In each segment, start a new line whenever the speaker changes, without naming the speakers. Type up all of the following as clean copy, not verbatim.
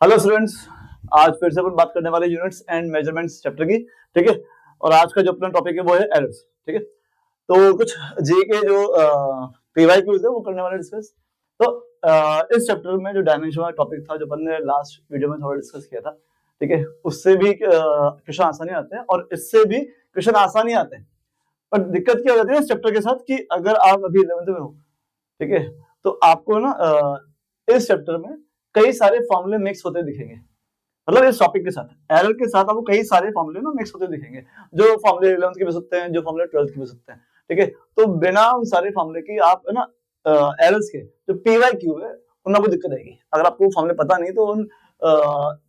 Hello students, आज फिर से अपन बात करने वाले यूनिट्स एंड मेजरमेंट्स चैप्टर की। ठीक है। और आज का जो अपना टॉपिक है वो है एरर्स। ठीक है। तो कुछ जे के जो पीवाईक्यूज है वो करने वाले डिस्कस। तो इस चैप्टर में जो डायमेंशन वाला टॉपिक था जो अपन ने लास्ट वीडियो में थोड़ा डिस्कस किया था, ठीक है, उससे भी क्वेश्चन आसानी आते हैं और इससे भी क्वेश्चन आसानी आते हैं। पर दिक्कत क्या हो जाती है इस चैप्टर के साथ कि अगर आप अभी 11th में हो, ठीक है, तो आपको ना इस चैप्टर में कई सारे फॉर्मूले मिक्स होते दिखेंगे। मतलब इस टॉपिक के साथ एरर के साथ आपको कई सारे फॉर्मूले ना मिक्स होते दिखेंगे, जो फॉर्मूले 11th के भी हो सकते हैं, जो फॉर्मूले 12th के भी हो सकते हैं। ठीक है। तो बिना उन सारे फॉर्मूले की आप है ना एरर्स के जो पीवाईक्यू है उनमें आपको दिक्कत आएगी। अगर आपको फॉर्मूले पता नहीं तो उन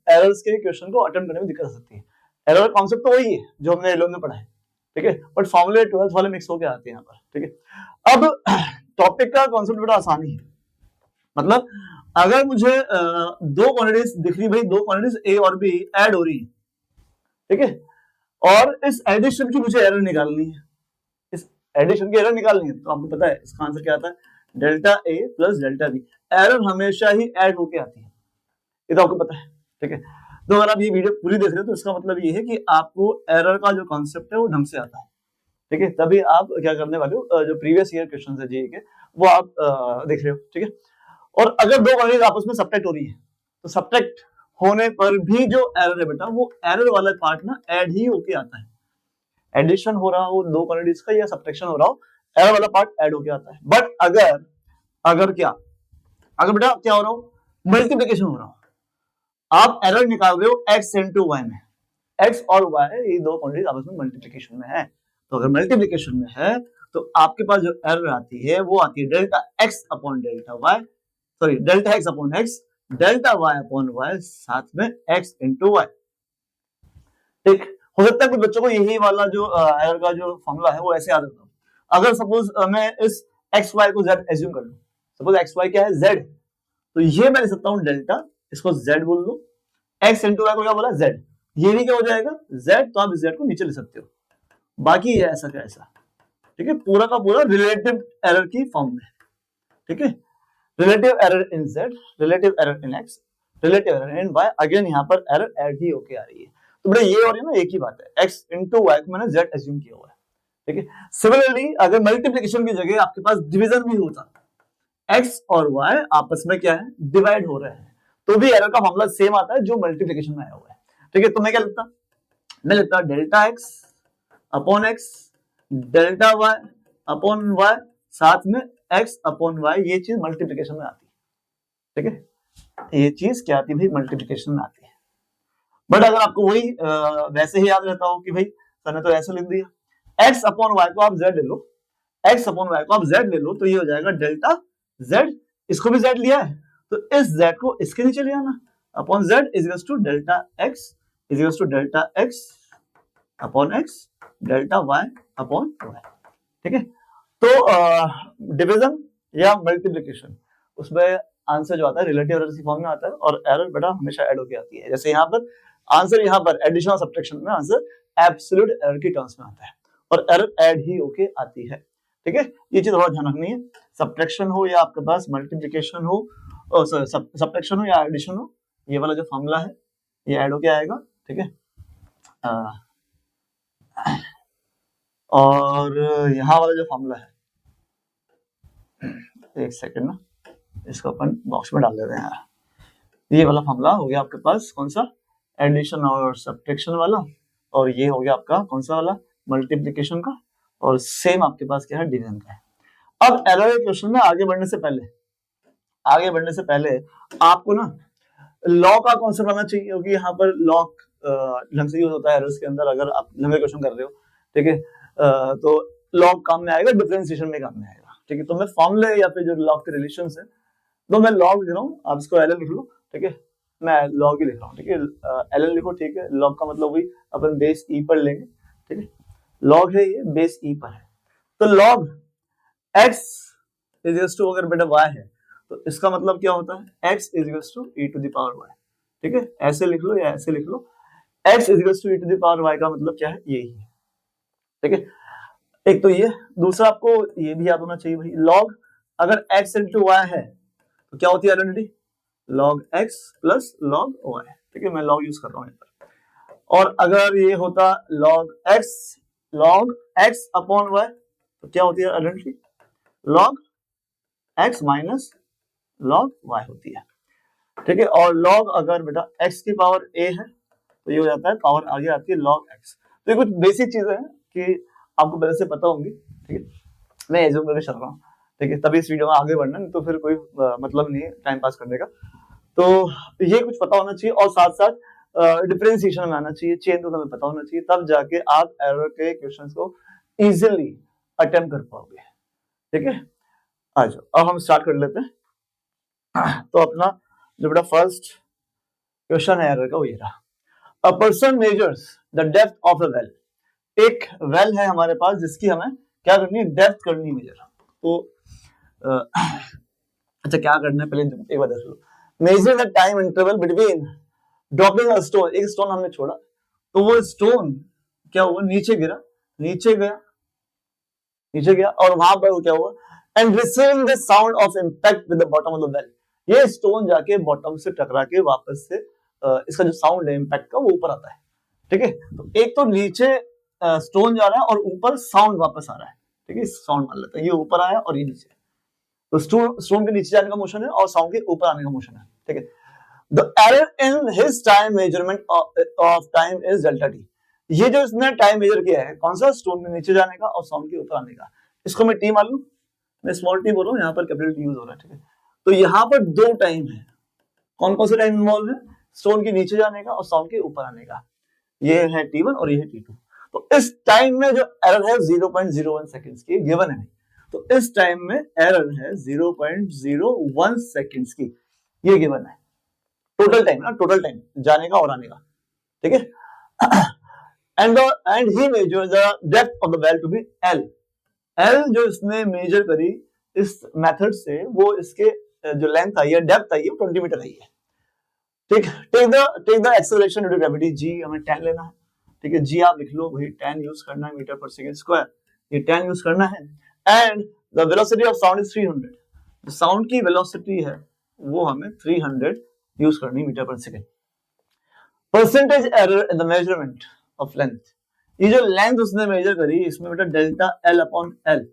एरर्स के क्वेश्चन को अटेम्प्ट करने में दिक्कत आ सकती है। एरर कॉन्सेप्ट तो वही है जो हमने 11th में पढ़ा है, ठीक है, बट फॉर्मूले 12th वाले मिक्स होके आते हैं यहाँ पर। ठीक है। अब टॉपिक का कॉन्सेप्ट बड़ा आसानी है। मतलब अगर मुझे दो क्वांटिटीज दिख रही, भाई दो क्वांटिटीज ए और बी ऐड हो रही है, ठीक है, और इस एडिशन की मुझे एरर निकालनी है, इस एडिशन की एरर निकालनी है, तो आपको पता है इसका आंसर क्या आता है, delta A plus delta B. Error हमेशा ही ऐड होके आती है, ये तो आपको पता है। ठीक है। तो अगर आप ये वीडियो पूरी देख रहे हो तो इसका मतलब ये है कि आपको एरर का जो कॉन्सेप्ट है वो ढंग से आता है। ठीक है। तभी आप क्या करने वाले हो, जो प्रीवियस ईयर क्वेश्चन है जीके के वो आप देख रहे हो। ठीक है। और अगर दो क्वांटिटीज आपस में सब्ट्रैक्ट हो रही है तो सब्ट्रैक्ट होने पर भी जो एरर है बेटा वो एरर वाला पार्ट ना ऐड ही होके आता है। एडिशन हो रहा हो दो क्वांटिटीज का या सब्ट्रैक्शन हो रहा हो, एरर वाला पार्ट ऐड होके आता है। बट अगर अगर क्या अगर बेटा क्या हो रहा हो, मल्टीप्लीकेशन हो रहा हो, आप एरर निकाल रहे हो x इंटू वाई में, x और y ये दो क्वांटिटीज आपस में मल्टीप्लीकेशन में है। तो अगर मल्टीप्लीकेशन में है तो आपके पास जो एरर आती है वो आती है delta x upon delta y, sorry delta x upon x, delta y upon y, साथ में x इंटू वाई। ठीक। हो सकता है कुछ बच्चों को यही वाला जो एरर का जो फॉर्मूला है वो ऐसे याद रखता हूं। अगर सपोज मैं इस एक्स वाई को z एज्यूम कर लूं, सपोज एक्स वाई क्या है z, तो ये मैं लिख सकता हूं डेल्टा, इसको z बोल दो, x इंटू वाई को क्या बोला z, ये भी क्या हो जाएगा z, तो आप इस z को नीचे लिख सकते हो। बाकी ये ऐसा का ऐसा, ठीक है, पूरा का पूरा रिलेटिव एरर की फॉर्म में। ठीक है। Relative error in z, relative error in x, relative error in y, again यहाँ पर एरर ऐड ही होके आ रही है। तो बेटा ये और ये ना एक ही बात है, x इंटू वाई को मैंने z एज्यूम किया हुआ है। ठीक है। सिमिलरली अगर मल्टीप्लिकेशन की जगह आपके पास डिवीजन भी होता, x और y आपस में क्या है डिवाइड हो रहे हैं, तो भी एरर का फॉर्मूला सेम आता है जो मल्टीप्लिकेशन में आया हुआ है। ठीक है। तो मैं क्या लिखता, मैं लिखता delta x upon x, delta y upon y, साथ में x अपॉन y, ये चीज मल्टीप्लिकेशन में आती है। ठीक है। ये चीज क्या आती है भाई, मल्टीप्लिकेशन में आती है। बट अगर आपको वही वैसे ही याद रहता हो कि भाई सर ने तो ऐसे लिख दिया, x अपॉन y को आप z ले लो, x अपॉन y को आप z ले लो, तो ये हो जाएगा डेल्टा z, इसको भी z लिया है तो इस z को इसके नीचे ले आना, upon z is equals to delta x is equals to delta x upon x, delta y upon y। ठीक है। तो डिवीजन या मल्टीप्लिकेशन उसमें आंसर जो आता है रिलेटिव एरर की फॉर्म में आता है, और एरर बेटा हमेशा ऐड होके आती है। जैसे यहाँ पर आंसर, यहाँ पर एडिशन और सब्ट्रैक्शन में आंसर एब्सोल्यूट एरर की टर्म्स में आता है और एरर ऐड ही होके आती है। ठीक है। ये चीज थोड़ा ध्यान रखनी है, सब्ट्रैक्शन हो या आपके पास मल्टीप्लिकेशन हो, सब्ट्रैक्शन हो या एडिशन हो, ये वाला जो फॉर्मूला है ये ऐड होके आएगा। ठीक है। और यहाँ वाला जो फॉर्मूला है, एक सेकंड ना, इसको अपन बॉक्स में डाल देते हैं। ये वाला फॉर्मूला हो गया आपके पास कौन सा, एडिशन और सब्ट्रैक्शन वाला, और ये हो गया आपका कौन सा वाला, मल्टीप्लिकेशन का, और सेम आपके पास क्या है, डिवीजन का है। अब एरर क्वेश्चन में आगे बढ़ने से पहले आपको ना लॉ का कॉन्सेप्ट आना चाहिए, क्योंकि यहाँ पर लॉ ढंग से यूज होता है एरर्स के अंदर। अगर आप लंबे क्वेश्चन कर रहे हो, ठीक है, तो लॉग काम में आएगा, डिफरेंशिएशन में काम में आएगा। ठीक है। तो मैं फॉर्मूले या फिर जो लॉग के रिलेशंस है, तो मैं लॉग लिख रहा हूँ, आप इसको एल लिख लो। ठीक है। मैं लॉग ही लिख रहा हूँ। ठीक है। एल लिखो। ठीक है। लॉग का मतलब वही अपन बेस ई पर लेंगे। ठीक है। लॉग है ये, बेस ई पर है, तो log x is equals to, अगर बेटा y है तो इसका मतलब क्या होता है, x is equals to e to the power y। ठीक है। ऐसे लिख लो या ऐसे लिख लो, x is equals to e to the power y का मतलब क्या है, यही है। ठीक है। एक तो ये, दूसरा आपको ये भी याद होना चाहिए भाई, लॉग अगर x इंटू वाई है तो क्या होती है identity, log x plus log y, ठीक है, मैं log यूज कर रहा हूं यहाँ पर। और अगर ये होता log x अपॉन y, तो क्या होती है identity, log x minus log y होती है, ठीक है। और log अगर बेटा x की पावर a है तो ये हो जाता है पावर आगे आती है log x। तो ये कुछ बेसिक चीजें हैं कि आपको पहले से पता होंगी, ठीक है, मैं एज्यूम करके चल रहा हूँ, ठीक है, तभी इस वीडियो में आगे बढ़ना, नहीं तो फिर कोई मतलब नहीं है टाइम पास करने का। तो ये कुछ पता होना चाहिए और साथ साथ डिफरेंशिएशन में आना चाहिए, चेन रूल हमें पता होना चाहिए, तब जाके आप एरर के क्वेश्चंस को इजीली अटेम्प्ट कर पाओगे, ठीक है। आ जाओ अब हम स्टार्ट कर लेते हैं। तो अपना जो बेटा फर्स्ट क्वेश्चन है एरर का वो ये रहा, a person measures the depth of a well. एक वेल है हमारे पास जिसकी हमें क्या करनी है, डेप्थ करनी है मेजर। तो अच्छा क्या करना है पहले एक बार देख लो, measure the time interval between dropping a stone, एक स्टोन हमने छोड़ा तो वो स्टोन क्या हुआ, नीचे गिरा, नीचे गया और वहां पर क्या हुआ, and receiving the sound of impact with the bottom of the well. ये स्टोन जाके बॉटम से टकरा के वापस से इसका जो साउंड है इंपैक्ट का वो ऊपर आता है, ठीक है। तो एक तो नीचे स्टोन जा रहा है और ऊपर साउंड वापस आ रहा है, ठीक है, साउंड मान लेते हैं, ये ऊपर आया और ये नीचे, तो स्टोन के नीचे जाने का मोशन है और साउंड के ऊपर आने का मोशन है, ठीक है। The error in his time measurement of time is delta T. ये जो इसने टाइम मेजर किया है कौन सा, स्टोन के नीचे जाने का और साउंड के ऊपर आने का, इसको मैं टी मान लूं, मैं स्मॉल टी बोल रहा हूं, यहाँ पर कैपिटल टी यूज हो रहा है, ठीक है। तो यहाँ पर दो टाइम है, कौन कौन से टाइम इन्वॉल्व है, स्टोन के नीचे जाने का और साउंड के ऊपर आने का, ये है T1 और ये है T2। तो इस टाइम में जो एरर है 0.01 सेकंड्स की गिवन है, तो इस टाइम में एरर है 0.01 सेकंड्स की, ये गिवन है। टोटल टाइम ना, टोटल टाइम जाने का और आने का, ठीक है। And he measure the depth of the well to be L। L जो इसने मेजर करी इस मेथड से, वो इसके जो लेंथ आई है, डेप्थ आई है, 20 मीटर आई है, ठीक। Take the acceleration due to gravity g, हमें 10 लेना है, ठीक है। g आप लिख लो भाई, 10 यूज करना है मीटर पर सेकंड स्क्वायर, ये 10 यूज करना है। And the velocity of sound is 300, जो साउंड की वेलोसिटी है वो हमें 300 यूज करनी मीटर पर second. Percentage error in the measurement of length, ये जो लेंथ उसने मेजर करी इसमें बेटा डेल्टा L अपॉन L,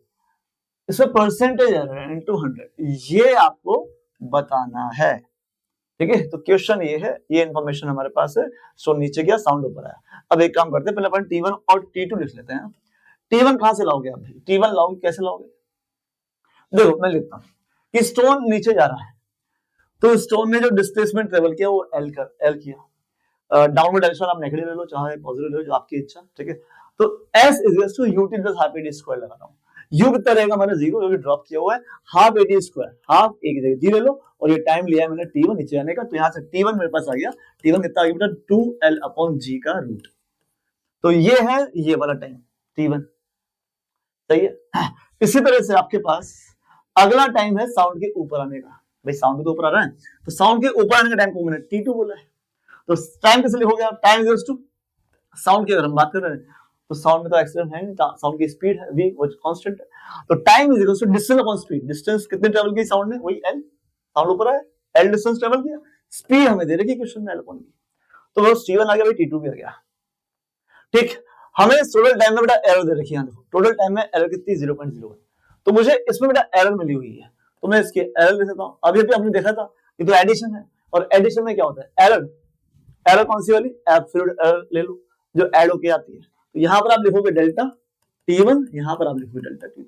इसमें परसेंटेज एरर है इनटू 100, ये आपको बताना है, ठीक है। तो क्वेश्चन ये है, ये इंफॉर्मेशन हमारे पास है, स्टोन नीचे गया, साउंड ऊपर आया। अब एक काम करते हैं, पहले अपन T1 और T2 लिख लेते हैं। T1 कहां से लाओगे आप भाई, T1 लाओगे कैसे लाओगे, देखो मैं लिखता हूं कि स्टोन नीचे जा रहा है, तो स्टोन ने जो डिस्प्लेसमेंट ट्रेवल किया वो L किया, डाउनवर्ड डायरेक्शन आप नेगेटिव ले लो चाहे पॉजिटिव ले लो, जो आपकी इच्छा, ठीक है। तो S is to U + half AD square लगा रहा हूं, U कितना रहेगा हमारा 0, जो कि ड्रॉप किया हुआ है, हाफ AD स्क्वायर, हाफ एक जगह जी ले लो, और ये टाइम लिया है मैंने T1 नीचे आने का, तो यहाँ से T1 मेरे पास आ गया, T1 कितना आ गया बेटा 2L अपॉन G का रूट, तो ये है ये वाला टाइम T1, सही है। इसी तरह से आपके पास अगला टाइम है साउंड के ऊपर आने का, भाई साउंड के ऊपर आ रहा है तो साउंड के ऊपर आने का टाइम को मैंने T2 बोला है, तो टाइम कैसे लिखोगे आप, टाइम इक्वल्स टू साउंड की अगर हम बात कर रहे हैं तो साउंड में तो एक्सीलेरेशन है नहीं, साउंड की स्पीड है v वो कांस्टेंट है, तो time is equal to distance upon speed, distance कितने ट्रैवल की साउंड ने, वही L, साउंड ऊपर आया, L डिस्टेंस ट्रैवल किया, स्पीड हमें दे रखी क्वेश्चन में L अपॉन v, तो बस T1 आ गया भाई, T2 भी आ गया, ठीक। हमें टोटल टाइम में बेटा एरर दे रखी है, देखो टोटल टाइम में एरर कितनी 0.01, तो मुझे इसमें बेटा एरर मिली हुई है, तो मैं इसके एरर लिख देता हूं। अभी अभी आपने देखा था ये तो एडिशन है, और एडिशन में क्या होता है एरर, एरर कौन सी वाली, एब्सोल्यूट एरर ले लो जो ऐड होके आती है, तो यहां पर आप लिखोगे डेल्टा T1, यहां पर आप लिखोगे डेल्टा T2,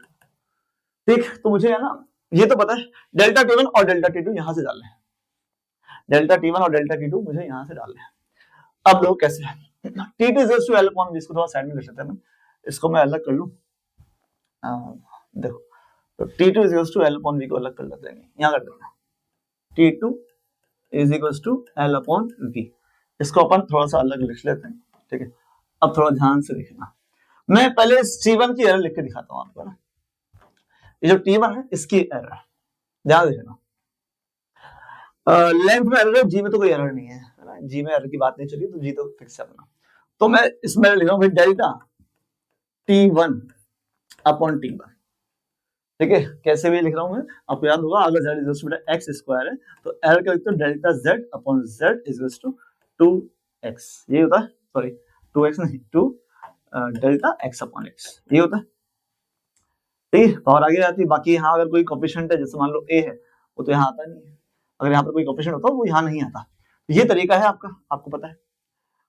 ठीक। तो मुझे है ना ये तो पता है डेल्टा T1 और डेल्टा T2 यहां से डालना है, डेल्टा T1 और डेल्टा T2 मुझे यहां से डालना है। अब लोग कैसे T2 is to L upon v, इसको थोड़ा साइड में लिख लेते हैं, इसको मैं अलग कर लूं, देखो तो T2 is to L upon v को अलग कर लेते हैं, यहां कर देना T2 is equal to L upon v, इसको अपन थोड़ा सा अलग लिख लेते हैं, ठीक है। अब थोड़ा ध्यान से देखना, मैं पहले T1 की एरर लिख के दिखाता हूं आपको ना, ये जो T1 है इसकी एरर ध्यान देना, लेंथ में एरर है, जी में तो कोई एरर नहीं है ना, जी में एरर की बात नहीं चली, तो जी तो फिक्स है अपना, तो मैं इसमें लिख रहा हूं डेल्टा T1 अपॉन T1, ठीक है, कैसे भी लिख रहा हूं मैं, आपको याद होगा, अगर z इज बेटा एक्स स्क्वायर है तो l का लिखते हो delta z upon z is to 2x, ये होता है, सॉरी 2x नहीं, 2 डेल्टा x अपॉन x, ये होता है। ठीक है, और आगे आती है, बाकी यहाँ अगर कोई कोफिशिएंट है, जैसे मान लो a है, वो तो यहाँ आता नहीं है, अगर यहाँ पर कोई कोफिशिएंट होता है वो यहाँ नहीं आता, ये तरीका है आपका, आपको पता है।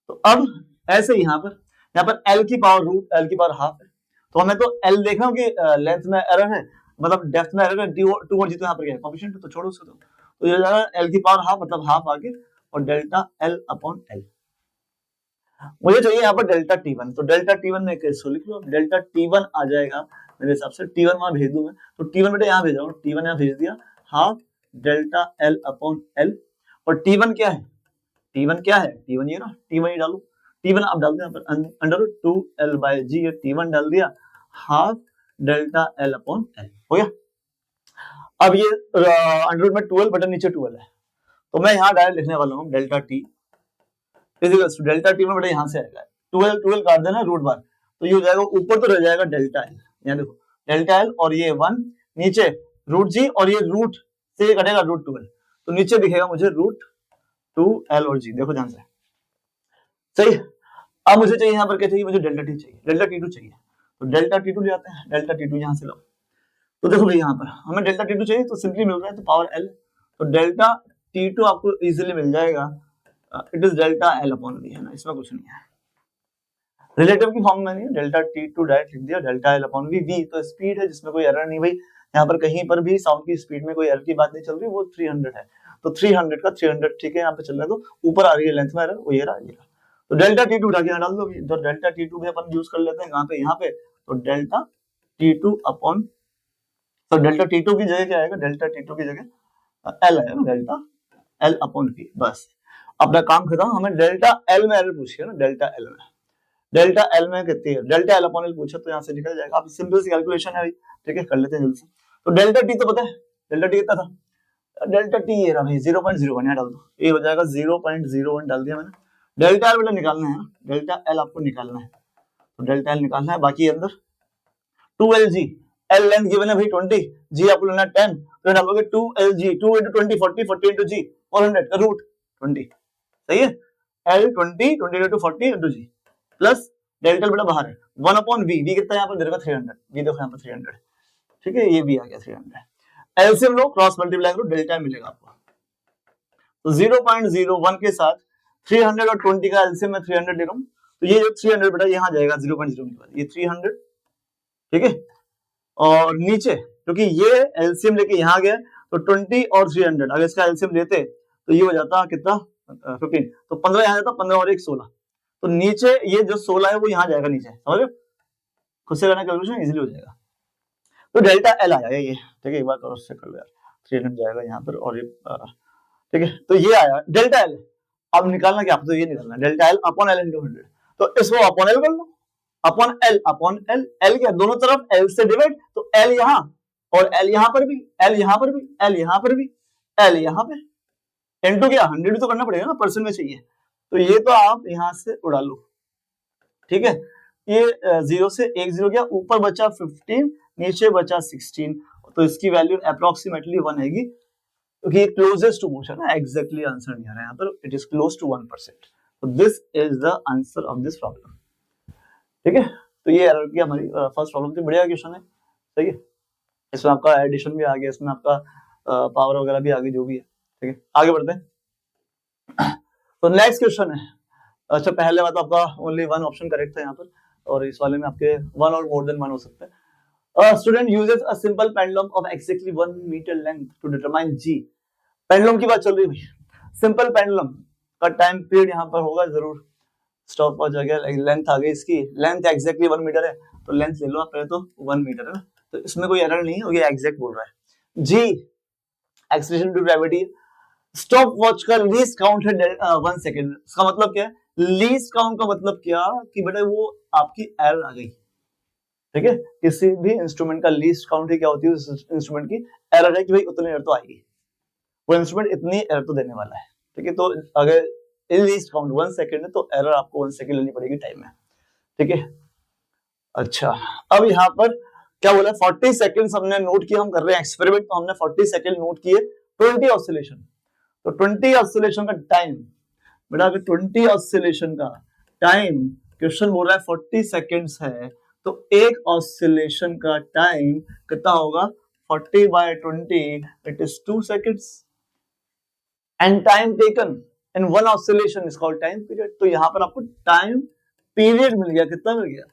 तो अब ऐसे यहाँ पर l की पावर रूट l की पावर हाफ है, तो हमें तो l देखना हो कि लेंथ में एरर है, मतलब डेप्थ में एरर है, 2 और जी तो यहाँ पर क्या है कोफिशिएंट, तो छोड़ो उसको, तो ये हो जाएगा l की पावर हाफ, मतलब हाफ आगे और डेल्टा l अपॉन l। मुझे चाहिए यहाँ पर डेल्टा t1, तो डेल्टा t1 में कैसे लिख लो, डेल्टा t1 आ जाएगा मेरे हिसाब से, t1 वहां भेज दूं मैं, तो t1 बेटा यहाँ भेजा हूँ, t1 यहाँ भेज दिया, half delta l upon l, और t1 क्या है, t1 क्या है, t1 ये ना, t1 ही डालो, t1 आप डाल दें पर under root 2l bye g, ये t1 डाल दिया, half delta l upon l हो गया। अब ये अंडर रूट में 12 बटन नीचे 12 है, तो मैं यहाँ डायरेक्ट लिखने वाला हूँ delta t equals to delta t में बेटा यहाँ से आएगा 12 काट देना रूट बार, तो ये हो जाएगा, ऊपर तो रह जाएगा डेल्टा l, यहाँ देखो डेल्टा l और ये 1 नीचे रूट g, और ये रूट से कटेगा रूट 12, तो नीचे दिखेगा मुझे रूट 2l और g, देखो ध्यान से, सही। अब मुझे चाहिए यहाँ पर क्या चाहिए, मुझे डेल्टा t चाहिए, डेल्टा t2 चाहिए, तो डेल्टा t2 ले आते हैं, डेल्टा t2 यहाँ से लो, तो देखो भाई यहाँ पर हमें डेल्टा t2 चाहिए, तो सिंपली मिल रहा है, तो पावर l, तो डेल्टा t2 आपको इजीली मिल जाएगा, it is delta l upon v, है ना, इसमें कुछ नहीं है, रिलेटिव की फॉर्म में नहीं है, डेल्टा t2 डायरेक्ट लिख दिया, delta l upon v, v तो स्पीड है जिसमें कोई एरर नहीं, भाई यहाँ पर कहीं पर भी साउंड की स्पीड में कोई एरर की बात नहीं चल रही, वो 300 है, तो 300 का 300 ठीक है, यहाँ पे चल रहा है, तो ऊपर आ रही है लेंथ में एरर, वो ये रहा, तो डेल्टा t2 उठा के यहाँ डाल दो, तो डेल्टा t2 भी अपन यूज कर लेते हैं, कहाँ पे, यहाँ पे, तो डेल्टा t2 अपॉन, तो डेल्टा t2 की जगह क्या आएगा, डेल्टा t2 की जगह l आएगा, डेल्टा l अपॉन v, बस अपना काम खत्म। हमें डेल्टा l में एरर पूछी है ना, डेल्टा l में, डेल्टा l में कितनी है, डेल्टा l अपॉन l पूछा तो यहाँ से निकल जाएगा, आप सिंपल सी कैलकुलेशन है भाई, ठीक है, कर लेते हैं जल्दी से। तो डेल्टा t तो पता है, डेल्टा t कितना था, डेल्टा t ये रहा भाई 0.01, यहाँ डाल दो, ये हो जाएगा 0.01 डाल दिया मैंने, डेल्टा l बेटा निकालना है ना, डेल्टा l आपको निकालना है, तो डेल्टा l निकालना है, बाकी अंदर 2lg, l लेंथ गिवन है भाई 20, g आपको लेना है 10, तो डालोगे 2lg, 2 into 20 40, 40 into g 400 का रूट 20, सही है, l 20 20 into 40 into g plus delta बेटा बाहर है 1 अपॉन v, v कितना है यहाँ पर देखो 300, v देखो यहाँ पर 300, ठीक है, ये भी आ गया 300, एलसीएम लो क्रॉस मल्टीप्लाई करो, डेल्टा मिलेगा आपको, तो 0.01 के साथ 300 और 20 का एलसीएम में 300 ले रहा हूँ, तो ये जो 300 बेटा यहाँ जाएगा 0.0 के बाद, ये 300, ठीक है, और नीचे क्योंकि ये एलसीएम लेके यहाँ गया, तो 20 और 300 अगर इसका एलसीएम लेते तो ये हो जाता कितना 15, तो 15 यहाँ जाता, 15 और 1 16, तो नीचे ये जो 16 है वो यहाँ जाएगा नीचे, समझ रहे, खुद से करना कैलकुलेशन इजीली हो जाएगा, तो डेल्टा एल आया ये, ठीक है, एक बार क्रॉस चेक कर लो यार, 300 जाएगा यहाँ पर, और ये ठीक है, तो ये आया डेल्टा एल, अब निकालना क्या, तो ये निकालना delta L upon L into 100, तो इसको अपॉन एल कर लो, अपॉन एल, एल क्या दोनों तरफ एल से डिवाइड, तो एल यहाँ और एल यहाँ पर भी, एल यहाँ पर भी, एल यहाँ पर भी, एल यहाँ पे, इनटू क्या 100 तो करना पड़ेगा ना, परसेंट में चाहिए, तो ये तो आप यहाँ से उड़ा लो, ठीक है, ये 0 से 1 0 गया, ऊपर बचा 15 नीचे बचा 16, तो इसकी वैल्यू अप्रोक्सीमेटली 1 आएगी, क्योंकि ये क्लोजेस्ट टू मोशन है, एग्जैक्टली आंसर नहीं आ रहा है यहाँ पर, इट इज क्लोज टू 1%, तो this is the answer of this problem, ठीक है, तो ये एरर की हमारी फर्स्ट प्रॉब्लम थी, बढ़िया क्वेश्चन है, सही है, इसमें आपका एडिशन भी आ गया, इसमें आपका पावर वगैरह भी आ गई, जो भी है, ठीक है, आगे बढ़ते हैं। तो नेक्स्ट क्वेश्चन है, अच्छा पहले बात आपका ओनली वन ऑप्शन करेक्ट था यहाँ पर, और इस वाले में आपके वन और मोर देन वन हो सकते हैं। Student uses a simple pendulum of exactly 1 metre length to determine g, pendulum की बात चल रही है भाई, सिंपल पेंडुलम का टाइम पीरियड यहाँ पर होगा जरूर, स्टॉप वॉच आ गया, लेंथ आ गई, इसकी लेंथ एक्जैक्टली 1 मीटर है, तो लेंथ ले लो आप पहले, तो 1 मीटर है ना, तो इसमें कोई एरर नहीं है, ये एग्जैक्ट बोल रहा है। G acceleration due to gravity, stopwatch का लीस्ट काउंट है 1 सेकेंड, इसका मतलब क्या है, लीस्ट काउंट का मतलब क्या कि बेटा वो आपकी एरर आ गई, ठीक है, किसी भी इंस्ट्रूमेंट का लीस्ट काउंट क्या होती है, उस इंस्ट्रूमेंट की एरर है कि भाई उतनी एरर तो आएगी, वो इंस्ट्रूमेंट इतनी एरर तो देने वाला है, ठीक है, तो अगर लीस्ट काउंट 1 सेकेंड है तो एरर आपको 1 सेकेंड लेनी पड़ेगी टाइम में, ठीक है। अच्छा अब यहाँ पर क्या बोला 40 सेकंड्स हमने नोट किया, हम कर रहे हैं एक्सपेरिमेंट, तो हमने 40 सेकंड नोट किए 20 ऑसिलेशन। तो 20 ऑसिलेशन का टाइम बेटा, अगर 20 ऑसिलेशन का टाइम क्वेश्चन बोल रहा है 40 सेकंड्स है, तो एक ऑसिलेशन का टाइम कितना होगा 40/20, it is 2 seconds, and time taken in one oscillation is called time period. तो यहां पर आपको टाइम पीरियड मिल गया, कितना मिल गया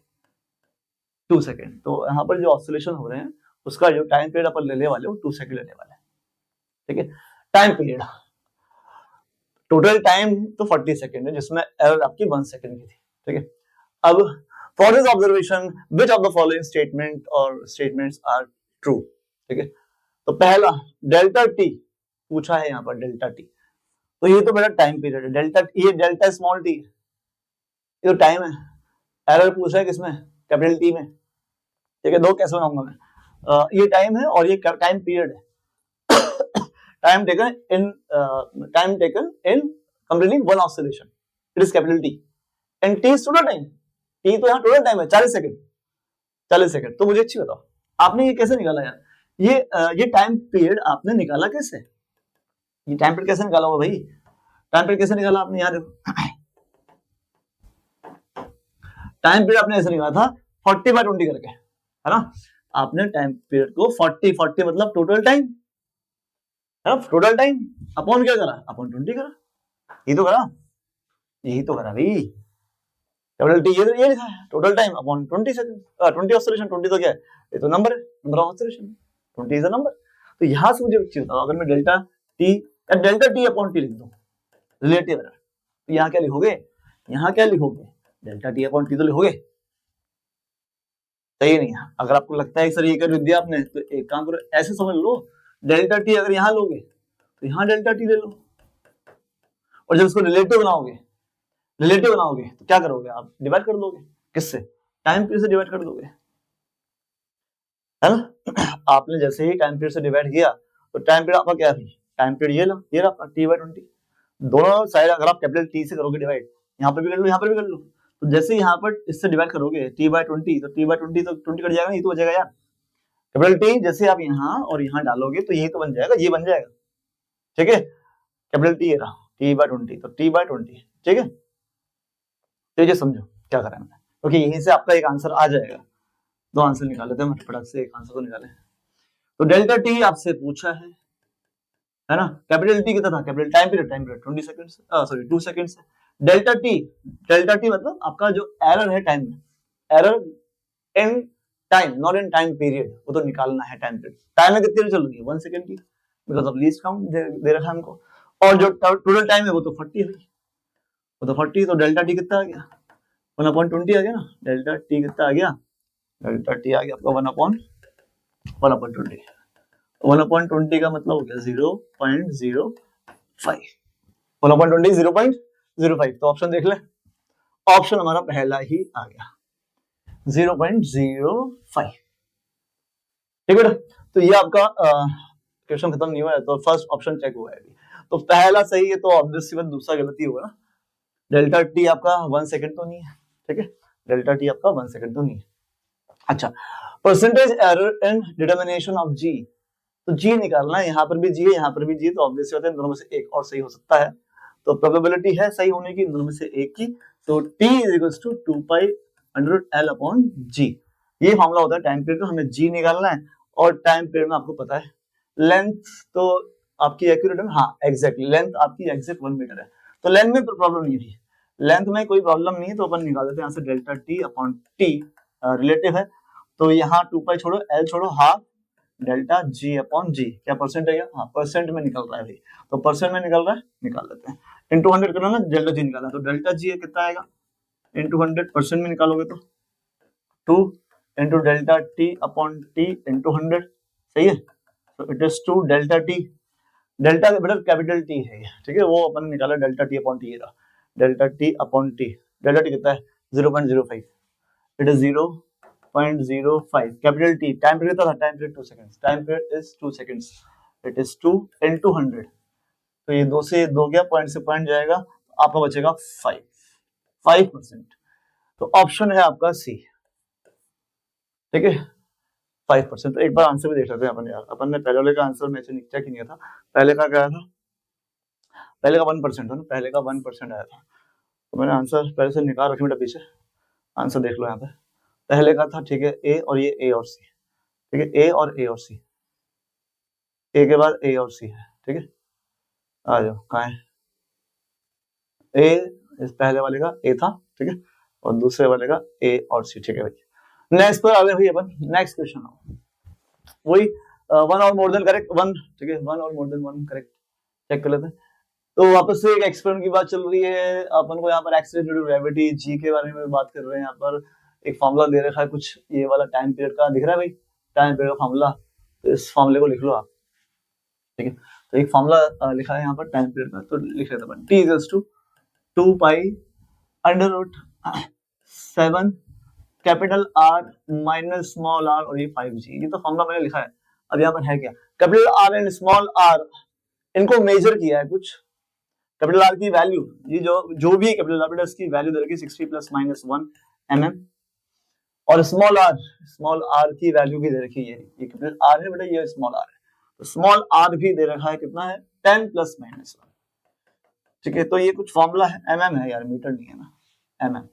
2 सेकंड। तो यहाँ पर जो ऑसिलेशन हो रहे हैं उसका जो टाइम पीरियड अपन लेने वाले हो 2 सेकंड लेने वाले हैं, ठीक है। टाइम पीरियड, टोटल टाइम तो 40 सेकंड है, जिसमें एरर आपकी 1 सेकंड की थी, ठीक है। अब for this observation which of the following statement और स्टेटमेंट्स आर ट्रू, ठीक है। तो पहला डेल्टा टी पूछा है यहाँ पर, डेल्टा टी, तो ये तो मेरा टाइम पीरियड है, डेल्टा ये डेल्टा स्मॉल टी ये तो टाइम है। एरर पूछा है किसमें, कैपिटल टी में, ठीक है। दो कैसे बनाऊंगा मैं, ये टाइम है और ये टाइम पीरियड है। Time taken in completing one oscillation, it is capital T, and T is total time, T तो यहाँ टोटल टाइम है 40 सेकंड, 40 सेकंड। तो मुझे अच्छी बताओ आपने ये कैसे निकाला यार, ये टाइम पीरियड आपने निकाला कैसे, ये टाइम पीरियड कैसे निकाला होगा भाई, टाइम पीरियड कैसे निकाला आपने, यार देखो टाइम पीरियड आपने ऐसे निकाला था 40/20 करके, है ना। आपने टाइम पीरियड को 40 मतलब टोटल टाइम, है ना, टोटल टाइम अपॉन क्या करा, अपॉन 20 करा, ये तो करा, यही तो करा भाई, कैपिटल टी ये लिखा है, total time upon 20 second, 20 oscillation, 20 तो क्या है, ये तो नंबर है, number of oscillation, 20 is a number. तो यहां से मुझे एक चीज बताओ, अगर मैं डेल्टा टी या डेल्टा टी अपॉन टी लिख दूं रिलेटिव एरर, तो यहाँ क्या लिखोगे, यहाँ क्या लिखोगे, डेल्टा टी अपॉन टी तो लिखोगे, सही नहीं है। अगर आपको लगता है सर ये कर दिया आपने, तो एक काम करो, ऐसे समझ लो, डेल्टा टी अगर यहाँ लोगे तो यहाँ डेल्टा टी ले लो, और जब इसको रिलेटिव बनाओगे तो क्या करोगे आप, डिवाइड कर दोगे, किससे, टाइम पीरियड से डिवाइड कर दोगे, है ना। आपने जैसे ही टाइम पीरियड से डिवाइड किया तो टाइम पीरियड आपका क्या है, टाइम पीरियड ये रहा आपका T/20। दोनों साइड अगर आप कैपिटल टी से करोगे डिवाइड, यहाँ पर भी कर लो, यहाँ पर भी कर लो, तो जैसे यहाँ पर इससे डिवाइड करोगे T/20, तो T/20 तो 20 कट जाएगा, ये तो बचेगा यार, कैपिटल टी जैसे आप यहाँ और यहाँ डालोगे तो यही तो बन जाएगा, ये बन जाएगा, ठीक है। कैपिटल टी ये रहा T/20, तो T/20, ठीक है। तो ये समझो क्या करें हमने, क्योंकि यहीं से आपका एक आंसर आ जाएगा, दो आंसर निकाल लेते हैं फटाक से, एक आंसर को निकाले। तो डेल्टा टी आपसे पूछा है ना, कैपिटल टी कितना था, capital time period 20 seconds, sorry 2 seconds है। डेल्टा टी मतलब आपका जो एरर है टाइम में, error in time not in time period, वो तो निकालना है टाइम पीरियड, टाइम में कितनी देर चल रही है 1 सेकंड की, because of least count they रखा है हमको, और जो टोटल टाइम है वो तो 40 है, वो तो 40, तो डेल्टा टी कितना आ गया 1/20 आ गया ना, डेल्टा टी कितना आ गया, डेल्टा टी आ गया आपका 1/20, 1/20 का मतलब हो गया 0.05, 1/20 0.05, तो ऑप्शन देख ले, ऑप्शन हमारा पहला ही आ गया 0.05, ठीक है। तो ये आपका क्वेश्चन खत्म नहीं हुआ है, तो फर्स्ट ऑप्शन चेक हुआ है अभी, तो पहला सही है, तो ऑब्वियसली बात दूसरा गलती होगा ना, डेल्टा टी आपका 1 सेकंड तो नहीं है, ठीक है, डेल्टा टी आपका 1 सेकंड तो नहीं है। अच्छा, percentage error in determination of G, तो जी निकालना है, यहाँ पर भी जी है, यहाँ पर भी जी है, तो ऑब्वियसली बात है दोनों में से एक और सही हो सकता है, तो प्रोबेबिलिटी है सही होने की दोनों में से एक की, तो t = 2π/L/g, ये फॉर्मूला होता है टाइम पीरियड का, हमें जी निकालना है, और टाइम पीरियड में आपको पता है लेंथ तो आपकी एक्यूरेट है, हाँ एग्जैक्टली, लेंथ आपकी एग्जैक्ट 1 मीटर है, तो लेंथ में प्रॉब्लम नहीं थी, लेंथ में कोई प्रॉब्लम नहीं है, तो अपन निकाल देते हैं यहाँ से डेल्टा t/t रिलेटिव है, तो यहाँ 2π छोड़ो, L छोड़ो, हाफ डेल्टा g/g, क्या परसेंट है, हाँ परसेंट में निकल रहा है भाई, तो परसेंट में निकल रहा है, निकाल लेते हैं, इंटू 100 करो ना, डेल्टा जी निकाला, तो डेल्टा जी कितना आएगा, इंटू 100 परसेंट में निकालोगे तो 2 इंटू डेल्टा t/t इंटू 100, सही है, तो it is 2 delta T, delta बेटा कैपिटल टी है, ठीक है, वो अपन निकाला डेल्टा t/t, ये रहा डेल्टा t/t, डेल्टा टी कितना है 0.05, it is 0.05, capital T, time period था, time period 2 seconds, time period is 2 seconds, it is 2 into 100, तो ये 2 से 2 गया, पॉइंट से पॉइंट जाएगा, तो आपका बचेगा 5%, तो ऑप्शन है आपका सी, ठीक है, 5%। तो एक बार आंसर भी देख लेते हैं अपन यार। अपन ने पहले वाले का आंसर मैच चेक ही नहीं था। पहले का क्या था, पहले का 1% था ना, पहले का 1% आया था। तो मैंने आंसर पहले से निकाल रखी बेटा पीछे, आंसर देख लो यहाँ पे। पहले का था, ठीक है, ए और ये ए और सी, ठीक है, ए और ए और सी, ए के बाद ए और सी है, ठीक है। आ जाओ, कहाँ है ए, इस पहले वाले का ए था, ठीक है, और दूसरे वाले का ए और सी, ठीक है भाई। नेक्स्ट पर आ गए भाई अपन, नेक्स्ट क्वेश्चन वही वन और मोर देन करेक्ट वन, ठीक है, वन और more than one correct, check कर लेते हैं। तो वापस से एक एक्सपेरिमेंट की बात चल रही है, अपन को यहाँ पर एक्सीलरेटेड ग्रेविटी जी के बारे में बात कर रहे हैं। यहाँ पर एक फॉर्मूला दे रखा है कुछ, ये वाला टाइम पीरियड का दिख रहा है भाई, टाइम पीरियड का फॉर्मूला। तो इस फॉर्मूले को लिख लो आप, ठीक है। तो एक फॉर्मूला लिखा है यहाँ पर टाइम पीरियड का, तो लिख लेते हैं t equals to 2 pi under root 7 capital R minus small R और ये 5g। ये तो फॉर्मूला मैंने लिखा है। अब यहाँ पर है क्या, capital R and small R, इनको मेजर किया है कुछ। कैपिटल आर की वैल्यू, ये जो भी कैपिटल आर बेटा, इसकी वैल्यू दे रखी है 60 प्लस माइनस 1 mm, और स्मॉल आर की वैल्यू भी दे रखी है, ये कैपिटल आर है बेटा, ये स्मॉल आर है। तो स्मॉल आर भी दे रखा है, कितना है, 10 प्लस माइनस 1, ठीक है। तो ये कुछ फॉर्मूला है, mm है यार, मीटर नहीं है ना, mm।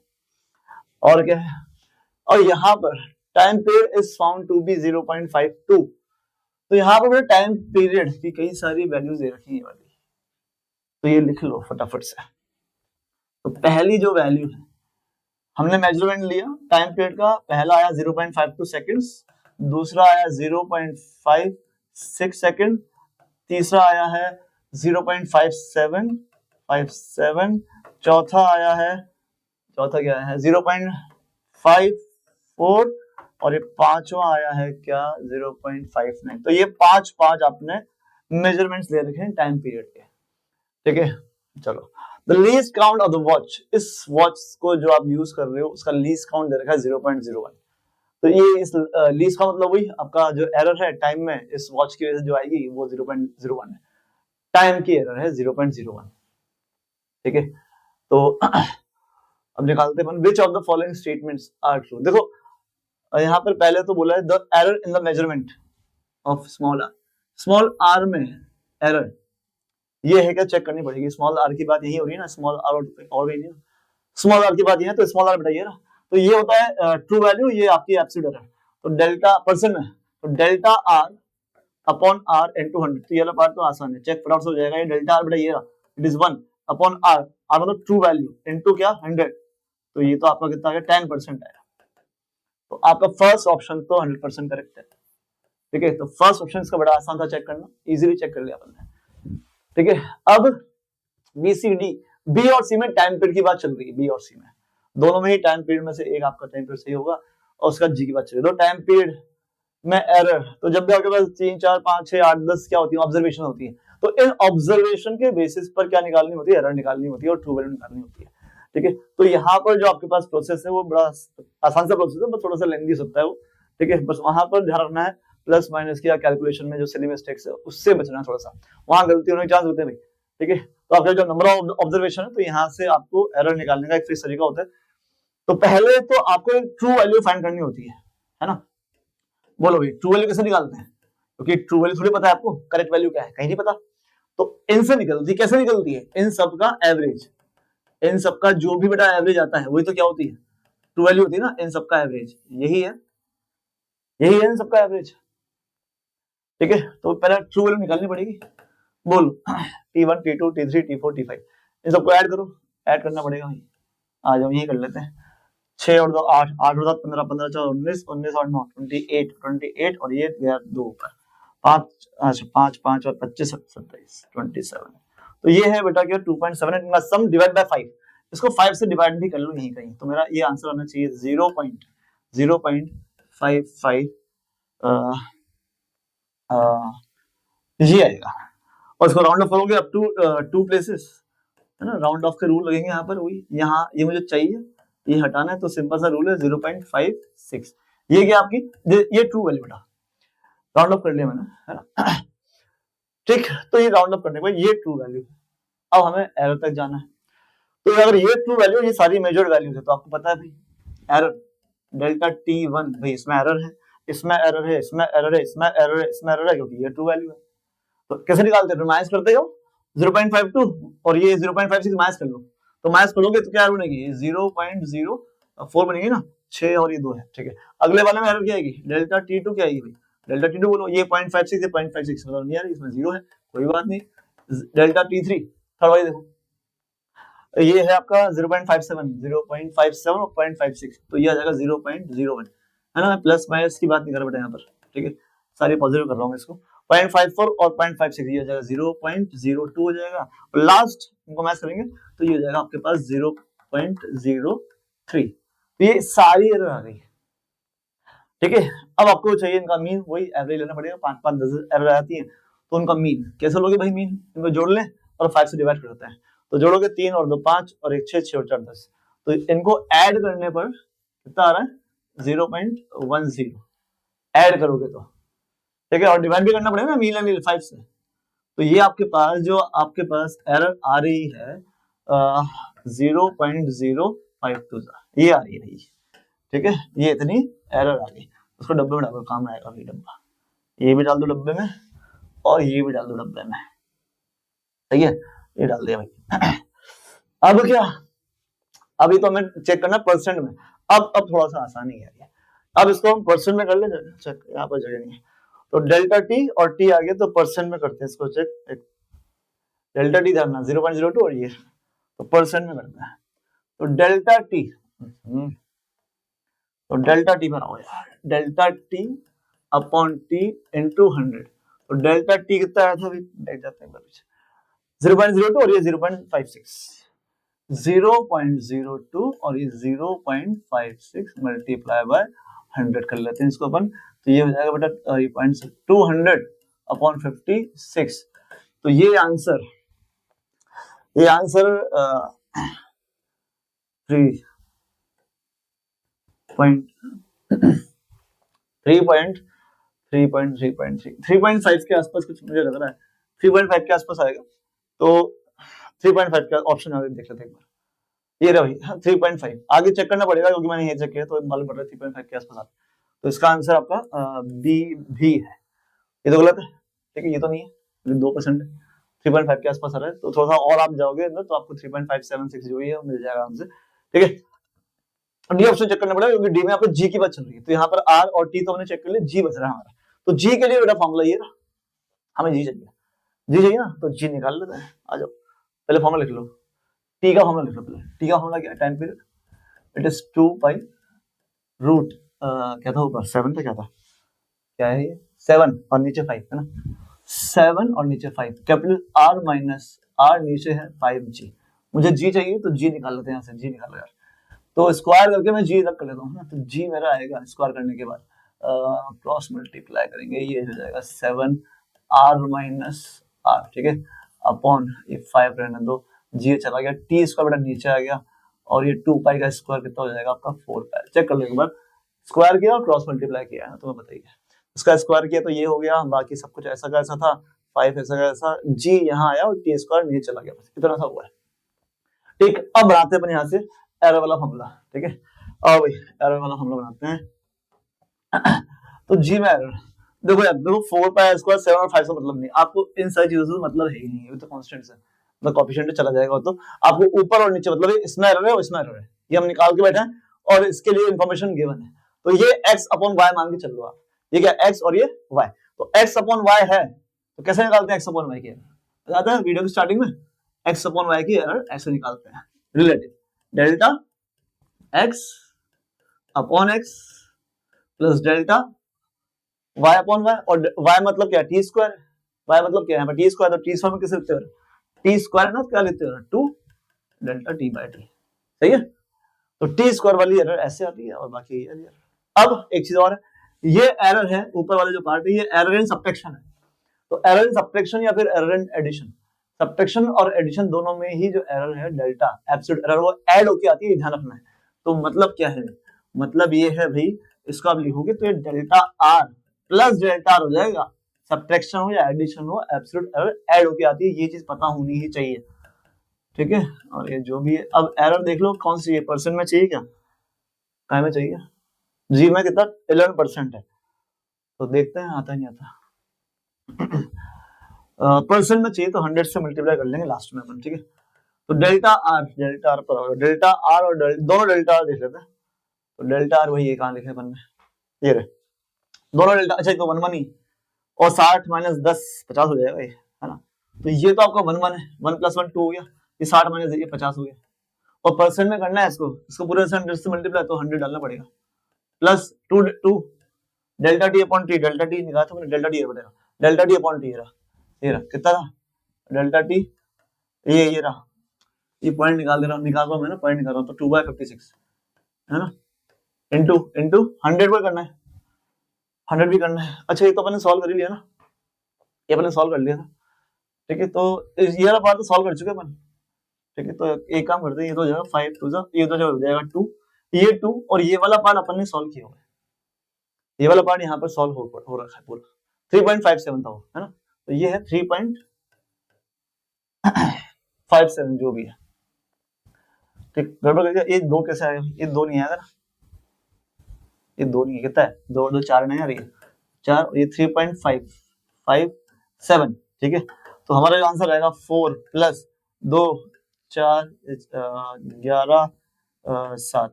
और क्या है, और यहाँ पर time period is found to be 0.52। तो यहाँ पर टाइम पीरियड की कई सारी वैल्यूज दे रखी है वाली, तो ये लिख लो फटाफट से। तो पहली जो वैल्यू है, हमने मेजरमेंट लिया टाइम पीरियड का, पहला आया 0.52 सेकंड्स, दूसरा आया 0.56 सेकंड, तीसरा आया है 0.57, चौथा आया है, चौथा क्या है 0.54, और ये पांचवा आया है क्या 0.59। तो ये पांच आपने मेजरमेंट्स ले रखे हैं टाइम पीरियड के, ठीक है। चलो, the least count of the watch, इस वॉच को जो आप यूज कर रहे हो उसका लीस्ट काउंट दे रखा है 0.01। तो ये इस लीस्ट का मतलब वही आपका जो एरर है टाइम में इस वॉच की वजह से जो आएगी वो 0.01 है, टाइम की एरर है 0.01, ठीक है। तो अब निकालते हैं which of the following statements are true. देखो यहाँ पर पहले तो बोला है the error in the measurement of small R में एरर, ये है क्या, चेक करनी पड़ेगी। स्मॉल आर की बात यही हो रही है ना, स्मॉल आर और गई नहीं, स्मॉल आर की बात ये है, तो स्मॉल आर बताइए ना। तो ये होता है ट्रू वैल्यू, ये आपकी एब्सोल्यूट एरर। तो डेल्टा परसेंट में, तो delta R upon R into 100। तो ये वाला पार्ट तो आसान है, चेक फटाफट हो जाएगा। ये डेल्टा आर बताइए, it is 1 upon R, R मतलब ट्रू वैल्यू इनटू क्या 100। तो ये तो आपका कितना आ गया 10% आया। तो आपका फर्स्ट ऑप्शन तो 100% करेक्ट है, ठीक है। तो फर्स्ट ऑप्शन इसका बड़ा आसान था चेक करना, इजीली चेक कर लिया अपन ने, ठीक है। अब बी सी डी, बी और सी में टाइम पीरियड की बात चल रही है, बी और सी में दोनों में ही टाइम पीरियड में से एक आपका टाइम पीरियड सही होगा और उसका जी की बात चल रही है। तो टाइम पीरियड में एरर, तो जब भी आपके पास 3 4 5 6 8 10 क्या होती है, ऑब्जर्वेशन होती है, तो इन ऑब्जर्वेशन के बेसिस पर क्या निकालनी होती है, एरर निकालनी होती है और ट्रू वैल्यू निकालनी होती है, ठीक है। तो यहाँ पर जो आपके पास प्रोसेस है वो बड़ा आसान सा प्रोसेस है, बस थोड़ा सा लेंथी होता है वो, ठीक है। बस वहां पर ध्यान रखना है प्लस माइनस की कैलकुलेशन में जो सिली मिस्टेक्स है उससे बचना है, थोड़ा सा वहां गलती होने के चांस होते हैं भाई, ठीक है। तो आपका जो नंबर ऑफ ऑब्जर्वेशन है, तो यहाँ से आपको एरर निकालने का एक फिक्स तरीका होता है। तो पहले तो आपको एक ट्रू वैल्यू फाइंड करनी होती है ना। बोलो भाई ट्रू वैल्यू कैसे निकालते हैं, क्योंकि ट्रू वैल्यू थोड़ी पता है आपको, करेक्ट वैल्यू क्या है कहीं नहीं पता। तो इनसे निकलती, कैसे निकलती है, इन सब का एवरेज, इन सब का जो भी बेटा एवरेज आता है वही तो क्या होती है, ट्रू वैल्यू होती है ना। इन सब का एवरेज यही है इन सब का एवरेज, ठीक है। तो पहले ट्रू वैल्यू निकालनी पड़ेगी। बोलो T1 T2 T3 T4 T5, इन सबको ऐड करो, ऐड करना पड़ेगा भाई। आ जाओ यही कर लेते हैं, 6 और 2 8, 8 और 7 15, 15 4 19, 19 और 9 28, 28 और ये गया 2 ऊपर 5, अच्छा 5 5 और 25 27 27। तो ये है बेटा क्या 2.7 इनका सम डिवाइड बाय 5, इसको 5 से डिवाइड भी कर लो यहीं कहीं, तो मेरा ये आंसर आना चाहिए 0.055 ये आएगा। और इसको राउंड ऑफ करोगे अप टू 2 प्लेसेस, है ना, राउंड ऑफ के रूल लगेंगे यहाँ पर। वही यहाँ ये मुझे चाहिए, ये हटाना है, तो सिंपल सा रूल है 0.56। ये क्या आपकी, ये ट्रू वैल्यू बेटा, राउंड ऑफ कर लिया मैंने, है ना, ठीक। तो ये राउंड ऑफ करने के बाद ये ट्रू वैल्यू, अब हमें एरर तक जाना है। तो अगर ये ट्रू वैल्यू, ये सारी मेजर्ड वैल्यूज है, तो आपको पता है भाई एरर डेल्टा T1 भाई इसमें एरर है, इसमें एरर है, इसमें एरर है, इसमें एरर है, इसमें एरर है, क्योंकि ये ट्रू वैल्यू है। तो कैसे निकालते हैं? माइनस करते हो 0.52 और ये 0.56 माइनस कर लो, तो माइनस करोगे तो क्या बनेगी? 0.04 बनेगी ना, 6 और ये 2 है, ठीक है। अगले वाले में एरर क्या आएगी? डेल्टा T2 क्या आएगी भाई? डेल्टा T2 बोलो, ये 0.56 है, 0.56 मतलब नहीं आ रही, इसमें 0 है, कोई बात नहीं। डेल्टा T3 थर्ड वाली देखो, ये है आपका 0.57 और 0.56, तो ये आ जाएगा 0.01, है ना। मैं प्लस माइनस की बात नहीं कर रहा बेटा यहाँ पर, ठीक है, सारी पॉजिटिव कर रहा हूँ इसको। 0.54 और 0.56 ये हो जाएगा 0.02 हो जाएगा, और लास्ट इनको मैच करेंगे तो ये हो जाएगा आपके पास 0.03। तो ये सारी एरर आ गई, ठीक है। अब आपको चाहिए इनका मीन, वही एवरेज लेना पड़ेगा, 5 10 एरर आती है तो उनका मीन कैसे लोगे भाई? मीन इनको जोड़ लें और 5 से डिवाइड कर देते हैं, तो जोड़ोगे 3 और 2 5 और 1 6 6 और 4 10, तो इनको ऐड करने पर कितना आ रहा है? 0.10 ऐड करोगे तो, ठीक है, और डिवाइड भी करना पड़ेगा ना मीन मीन 5 से, तो ये आपके पास जो आपके पास एरर आ रही है 0.052 ये आ रही है, ठीक है, ये इतनी एरर आ गई। उसको डब्बे में डालो, काम आएगा भाई डब्बा, ये भी डाल दो डब्बे में और ये भी डाल दो डब्बे में, सही है, ये डाल दिया भाई। अब क्या, अभी तो हमें चेक करना परसेंट में, अब थोड़ा सा आसानी है, अब इसको हम परसेंट में कर ले, चेक यहाँ पर जगह नहीं है, तो डेल्टा टी और टी आ गया, तो परसेंट में करते हैं इसको चेक। डेल्टा टी ध्यान 0.02 और ये तो परसेंट में करते हैं, तो डेल्टा टी, तो डेल्टा टी बनाओ यार, delta T upon T into 100, तो डेल्टा टी कितना आया था अभी देख जाते हैं, 0.02 और ये 0.56, 0.02 और ये 0.56 मल्टीप्लाई बाय 100 कर लेते हैं इसको अपन, तो ये हो जाएगा बेटा 200 अपॉन 56, तो ये आंसर 3.5 के आसपास कुछ मुझे लग रहा है, 3.5 के आसपास आएगा, तो 3.5 का ऑप्शन आगे देख लेते हैं एक बार, ये रहा भाई 3.5, आगे चेक करना पड़ेगा क्योंकि मैंने ये चेक किया तो मालूम पड़ रहा है 3.5 के आसपास आता है, तो इसका आंसर आपका बी भी है, ये तो गलत है, ठीक है, ये तो नहीं है, 2% है, 3.5 के आसपास आ रहा है, तो थोड़ा सा और आप जाओगे अंदर तो आपको 3.576 जो है मिल जाएगा आराम से, ठीक है। डी ऑप्शन चेक करना पड़ेगा क्योंकि डी में आपको जी की बात चल रही है, तो यहाँ पर आर और टी तो हमने चेक कर लिया, जी बच रहा है हमारा, तो जी के लिए बेटा फॉर्मूला ये रहा, हमें जी चाहिए ना, तो जी निकाल लेते हैं, आ जाओ पहले फॉर्मूला लिख लो, टी का फॉर्मूला लिख लो पहले, टी का फॉर्मूला क्या है? Time period, it is 2 pi root क्या था ऊपर 7 था, क्या है ये 7 और नीचे 5 है ना, 7 और नीचे 5, कैपिटल आर माइनस आर नीचे है 5g, मुझे जी चाहिए तो जी निकाल लेते हैं, यहाँ से जी निकालो यार, तो स्क्वायर करके मैं जी तक कर लेता हूँ ना, तो जी मेरा आएगा स्क्वायर करने के बाद क्रॉस मल्टीप्लाई करेंगे, ये हो जाएगा 7 आर माइनस आर, ठीक है, अपॉन ये 5 रहने दो, जी चला गया, टी स्क्वायर बेटा नीचे आ गया, और ये 2 पाई का स्क्वायर कितना हो जाएगा आपका 4 पाई, चेक कर लो एक बार, स्क्वायर किया और क्रॉस मल्टीप्लाई किया है, तुम्हें बताइए, इसका स्क्वायर किया तो ये हो गया, बाकी सब कुछ ऐसा का ऐसा था, 5 ऐसा का ऐसा, जी यहाँ आया और टी स्क्वायर नीचे चला गया, बस इतना सा हुआ है, ठीक। अब बनाते हैं अपन यहाँ से एरर वाला फॉर्मूला, ठीक है, आओ भाई एरर वाला फॉर्मूला बनाते हैं। तो जी में एरर देखो यार, देखो 4 पाई स्क्वायर 7 और 5 का मतलब नहीं, आपको इन सारी चीजों से मतलब है ही नहीं, ये तो कांस्टेंट है, मतलब कोएफिशिएंट चला जाएगा, तो आपको ऊपर और नीचे मतलब इसमें एरर है और इसमें एरर है, ये हम निकाल के बैठे हैं और इसके लिए इंफॉर्मेशन गिवन है, तो ये x अपॉन y मान के चल लो आप, ये क्या x और ये y, तो x अपॉन y है, तो कैसे निकालते हैं x अपॉन y की एरर, बताते हैं वीडियो की स्टार्टिंग में, x अपॉन y की एरर ऐसे निकालते हैं, relative delta x upon x plus delta y upon y, और y मतलब क्या टी स्क्वायर, y मतलब क्या है टी स्क्वायर, तो टी स्क्वायर में किसे लिखते हो, टी स्क्वायर है ना, क्या लिखते हो 2 डेल्टा टी बाय टी, सही है, तो टी स्क्वायर वाली एरर ऐसे आती है और बाकी ये एरर। अब एक चीज और है, ये एरर है ऊपर वाले जो पार्ट है, ये एरर इन सब्ट्रैक्शन है, तो एरर इन सब्ट्रैक्शन या फिर एरर इन एडिशन, सब्ट्रैक्शन और एडिशन दोनों में ही जो एरर है डेल्टा एब्सोल्यूट एरर वो ऐड होके आती है, ध्यान रखना है, तो मतलब क्या है, मतलब ये है भाई, इसको आप लिखोगे तो ये delta are plus delta R हो जाएगा, सब्ट्रैक्शन हो या एडिशन हो एब्सोल्यूट एरर ऐड होके आती है, ये चीज पता होनी ही चाहिए, ठीक है। और ये जो भी है, अब एरर देख लो कौन सी है, परसेंट में चाहिए क्या, काय में चाहिए, जी में कितना 11% है, तो देखते हैं आता नहीं आता। परसेंट में चाहिए तो 100 से मल्टीप्लाई कर लेंगे लास्ट में अपन, ठीक है। तो डेल्टा आर पर होगा, डेल्टा आर और दोनों डेल्टा आर देख लेते हैं। तो डेल्टा आर वही है, कहाँ लिखे अपन ने, ये रहे दोनों डेल्टा। अच्छा तो 1 1 ही, और 60 माइनस 10 50 हो जाएगा ये, है ना। तो ये तो आपका 1 1 है, 1 + 1 2 हो गया, ये 60 माइनस ये 50 हो गया। और परसेंट में करना है इसको पूरे 100 से मल्टीप्लाई, तो 100 डालना पड़ेगा, plus 2 delta T upon T, delta T निकाला था मैंने, डेल्टा टी बनेगा, डेल्टा टी अपॉन टी ये रहा कितना रहा डेल्टा टी, ये रहा, ये पॉइंट निकाल रहा हूं मैं ना, पॉइंट निकाल रहा हूं, तो 2/56 है ना, इंटू 100 पर करना है, 100 भी करना है। अच्छा ये तो अपन ने सॉल्व कर लिया ना, ये अपन ने सॉल्व कर लिया था, ठीक है। तो ये वाला पार्ट तो सॉल्व कर चुके अपन, ठीक है। तो एक काम करते हैं, ये तो हो जाएगा 5 2 ये तो हो जाएगा 2, ये 2, और ये वाला पार्ट अपन ने सॉल्व किया हुआ है, ये वाला पार्ट यहाँ पर सॉल्व हो रखा है पूरा, 3.57 था वो, है ना। तो ये है 3.57 जो भी है, ठीक। गड़बड़ कर दिया, ये 2 कैसे आएगा, ये 2 नहीं आएगा ना, ये 2 नहीं है, कितना है 2 2 4 नहीं आ रही है 4, और ये 3.557, ठीक है। तो हमारा जो आंसर आएगा 4 + 2 4 11 7,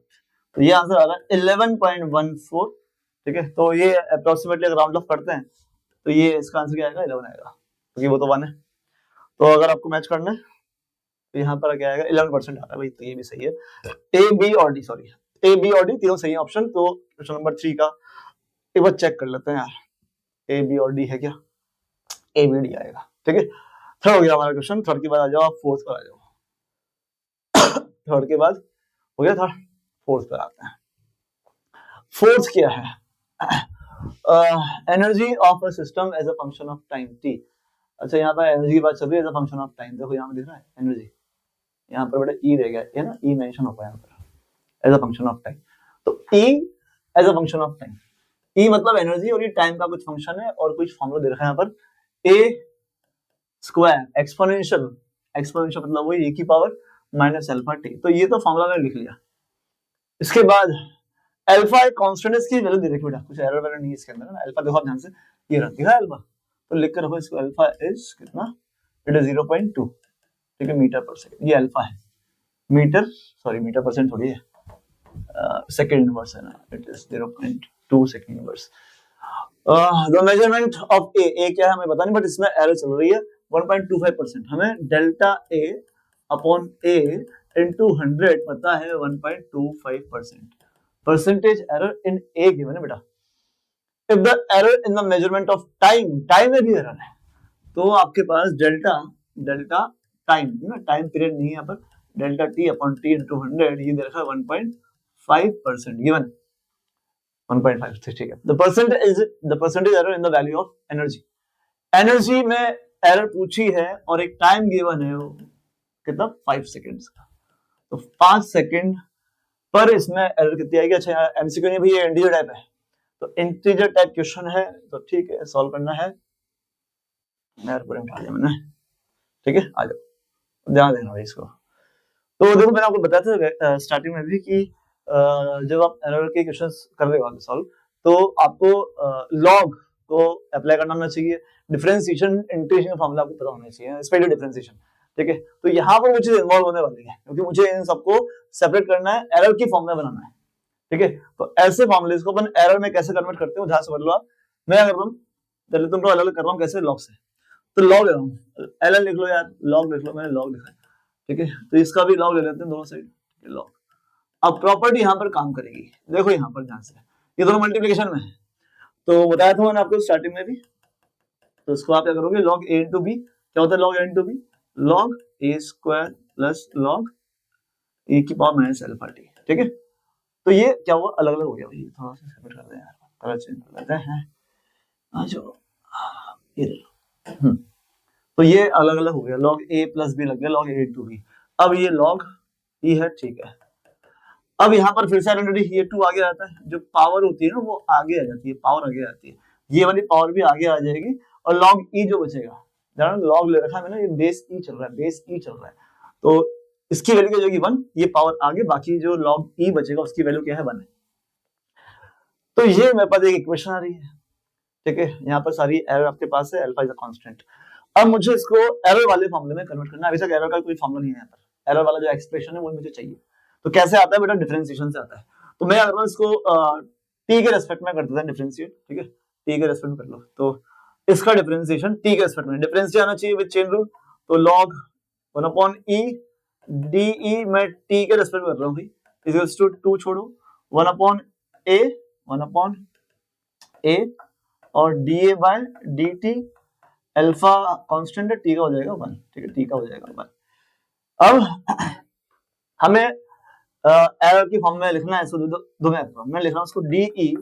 तो ये आंसर आ रहा है 11.14, ठीक है। तो ये अप्रोक्सीमेटली अगर राउंड ऑफ करते हैं तो ये इसका आंसर क्या आएगा 11 आएगा, क्योंकि वो तो 1 है। तो अगर आपको मैच करना है तो यहाँ पर क्या आएगा 11% आ रहा है भाई, तो ये भी सही है। ए बी और डी तीनों सही है ऑप्शन। तो क्वेश्चन नंबर 3 का एक बार चेक कर लेते हैं यार, ए बी और डी है क्या, ए बी डी आएगा, ठीक है। थर्ड हो गया हमारा क्वेश्चन, थर्ड के बाद आ जाओ आप फोर्थ पर आ जाओ। थर्ड के बाद हो गया थर्ड, फोर्थ पर आते हैं। फोर्थ क्या है, energy of a system as a function of time T. अच्छा यहाँ पर एनर्जी की बात चल रही है as a function of time, देखो यहाँ में दिख रहा है एनर्जी, यहाँ पर बेटा ई रह गया है ना, ई मेंशन होगा यहाँ पर as a function of time. तो E as a function of time, E मतलब एनर्जी, और ये टाइम का कुछ फंक्शन है, और कुछ फॉर्मूला दे रखा है यहाँ पर ए स्क्वायर एक्सपोनेंशियल मतलब वही ए की पावर माइनस अल्फा टी। तो ये तो फॉर्मूला मैंने लिख लिया। इसके बाद अल्फा एक कांस्टेंट है, इसकी वैल्यू दे रखी बेटा, कुछ एरर वगैरह नहीं है इसके अंदर ना। अल्फा देखो आप ध्यान से, ये रहा दिखा अल्फा, तो लिख कर रखो इसको, अल्फा इज कितना, इट इज 0.2, ठीक है, मीटर पर सेकंड। ये अल्फा है, मीटर परसेंट थोड़ी है, सेकंड इनवर्स है ना, it is 0.2 second inverse. The measurement of a क्या है हमें पता नहीं, बट इसमें एरर चल रही है 1.25%। हमें delta A upon A into 100 पता है 1.25%। परसेंटेज एरर इन ए गिवन है बेटा। If the error in the measurement of time में भी एरर है, तो आपके पास डेल्टा टाइम ना, टाइम पीरियड नहीं है यहाँ पर, delta T upon T into 100, ये दे रखा है 1.5% गिवन 1.5, ठीक है। The percentage error in the value of energy में एरर पूछी है, और एक टाइम गिवन है वो कितना 5 सेकेंड्स का, तो 5 सेकेंड पर इसमें एरर कितनी आएगी। अच्छा एमसीक्यू नहीं, भी ये इंटीजर टाइप है, तो इंटीजर टाइप क्वेश्चन है, तो ठीक है सॉल्व करना है, मैंने, ठीक है। आ जाओ, ध्यान देना भाई इसको। तो देखो मैंने आपको बताया था स्टार्टिंग में भी कि जब आप एरर के क्वेश्चंस कर रहे हो सॉल्व, तो आपको लॉग को अप्लाई करना होना चाहिए, डिफरेंशिएशन इंटीग्रेशन का फार्मूला आपको पता होना चाहिए, स्पेशल डिफरेंशिएशन, ठीक है। तो यहाँ पर वो चीज इन्वॉल्व होने वाली है, क्योंकि मुझे इन सबको सेपरेट करना है, एरर की फॉर्म में बनाना है, ठीक है। तो ऐसे फॉर्मूले को अपन एरर में कैसे कन्वर्ट करते हो ध्यान से समझ लो आप। मैं कर रहा हूँ, चलिए तुम लोग अलग कर रहा हूँ कैसे, लॉग से। तो लॉग ले रहा हूँ, एल लिख लो यार, लॉग लिख लो, मैंने लॉग लिखा है, ठीक है। तो इसका भी लॉग ले लेते हैं दोनों साइड, लॉग। अब प्रॉपर्टी यहाँ पर काम करेगी, देखो यहाँ पर ध्यान से, ये दोनों मल्टीप्लिकेशन में है, तो बताया था मैंने आपको स्टार्टिंग में भी। तो इसको आप क्या करोगे, लॉग ए इंटू बी, क्या होता है log A into B, log A square plus log ए की पावर माइनस अल्फा टी, ठीक है। तो ये क्या हुआ, अलग अलग हो गया भाई, थोड़ा सा सेपरेट कर दें यार, कलर चेंज कर लेते हैं, आ जाओ ये तो ये अलग अलग हो गया, लॉग ए प्लस बी लग गया, लॉग ए इंटू बी। अब ये लॉग ई है, ठीक है। अब यहाँ पर फिर से आइडेंटिटी ये 2 आगे आता है, जो पावर होती है ना वो आगे आ जाती है, पावर आगे आती है, ये वाली पावर भी आगे आ जाएगी, और लॉग ई जो बचेगा, लॉग ले रखा है मैंने, ये बेस ई चल रहा है, तो इसकी वैल्यू क्या होगी 1, ये पावर आगे, बाकी जो लॉग ई बचेगा उसकी वैल्यू क्या है 1 है। तो ये मेरे पास एक इक्वेशन आ रही है, ठीक है, यहाँ पर सारी एरर आपके पास है, अल्फा इज अ कांस्टेंट। अब मुझे इसको एरर वाले फॉर्मूले में कन्वर्ट करना है। अभी तक एरर का कोई फॉर्मूला नहीं है यहाँ पर, एरर वाला जो एक्सप्रेशन है वो मुझे चाहिए। तो कैसे आता है बेटा, डिफरेंशिएशन से आता है। तो मैं अगर इसको टी के रेस्पेक्ट में कर देता हूं डिफरेंशिएट, ठीक है, टी के रेस्पेक्ट में कर लो। तो इसका डिफरेंशिएशन टी के रेस्पेक्ट में, डिफरेंशिएट आना चाहिए विद चेन रूल। तो log 1/e de मैं टी के रेस्पेक्ट में कर रहा हूँ भाई, इक्वल्स टू 2 छोड़ो 1/a और dA by dt, alpha constant है, टी का हो जाएगा 1, ठीक है, टी का हो जाएगा 1। अब हमें एरर की फॉर्म में लिखना है इसको, दो मैं लिख रहा हूँ उसको de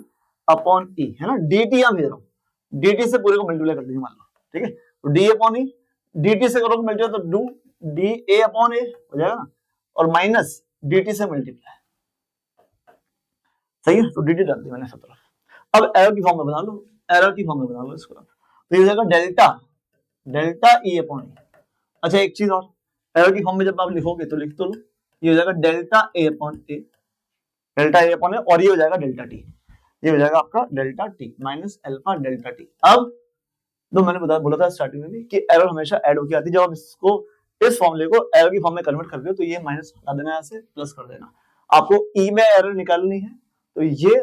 अपॉन e, है ना, dt यहाँ भेज रहा हूँ, dt से पूरे को मल्टीप्लाई कर लीजिए मान लो, ठीक है। तो d अपॉन e, dt से करोगे मल्टीप्लाई तो डू da अपॉन a हो जाएगा ना, और माइनस dt से मल्टीप्लाई, सही है। तो dt डाल दी मैंने सब तरफ। अब एरर की फॉर्म में बना लो, एरर की फॉर्म में बना लो इसको। तो ये हो जाएगा डेल्टा e अपॉन e। अच्छा एक चीज और, एरर की फॉर्म में जब आप लिखोगे तो लिख तो लो, ये हो जाएगा delta a upon a, delta a upon a, और ये हो जाएगा डेल्टा t, ये हो जाएगा आपका delta t minus alpha delta t। अब तो मैंने बोला था स्टार्टिंग में भी कि एरर हमेशा ऐड होके आती है। जब आप इसको इस फॉर्मूले को एरर की फॉर्म में कन्वर्ट कर रहे हो तो ये माइनस हटा देना, यहाँ से प्लस कर देना। आपको ई में एरर निकालनी है तो ये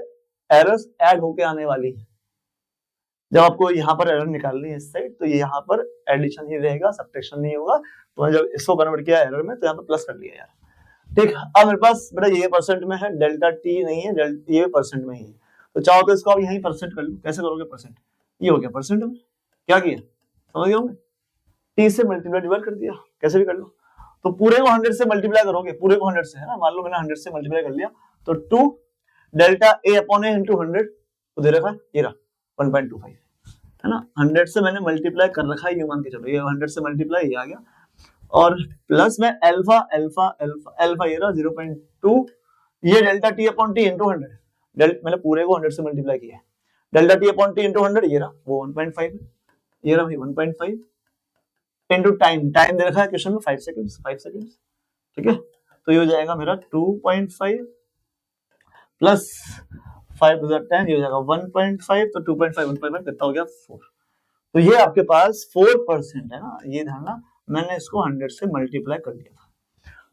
एरर्स ऐड होके आने वाली है। जब आपको यहाँ पर एरर निकालनी है इस साइड, तो ये यहाँ पर एडिशन ही रहेगा, सब्ट्रैक्शन नहीं होगा। तो जब इसको कन्वर्ट किया एरर में तो यहाँ पर प्लस कर लिया यार, ठीक। अब मेरे पास बेटा ये परसेंट में है, डेल्टा टी नहीं है, ये परसेंट में ही है। तो चाहो तो इसको आप यहीं परसेंट कर लो। कैसे करोगे परसेंट, ये हो गया परसेंट में, क्या किया समझ गए होंगे, टी से मल्टीप्लाई डिवाइड कर दिया, कैसे भी कर लो। तो पूरे को 100 से मल्टीप्लाई करोगे, पूरे को 100 से, है ना, मान लो मैंने 100 से मल्टीप्लाई कर लिया, तो 2 डेल्टा ए अपॉन ए इंटू 100 तो दे रखा है ये रहा 1.25, है ना। 100 से मैंने मल्टीप्लाई कर रखा है, ये मान के चलो, ये 100 से मल्टीप्लाई ये आ गया, और प्लस में अल्फा अल्फा अल्फा अल्फा ये रहा 0.2, ये delta T upon T into 100, मैंने पूरे को 100 से मल्टीप्लाई किया, delta T upon T into 100 ये रहा वो 1.5, ये रहा भाई 1.5 इंटू टाइम, टाइम दे रखा है क्वेश्चन में 5 सेकंड्स, 5 सेकंड्स, ठीक है। तो ये हो जाएगा मेरा 2.5 प्लस 5 टू द 10, ये हो जाएगा 1.5, तो 2.5 1.5 कितना हो गया 4। तो ये आपके पास 4% है ना, ये ध्यान, मैंने इसको 100 से मल्टीप्लाई कर दिया था,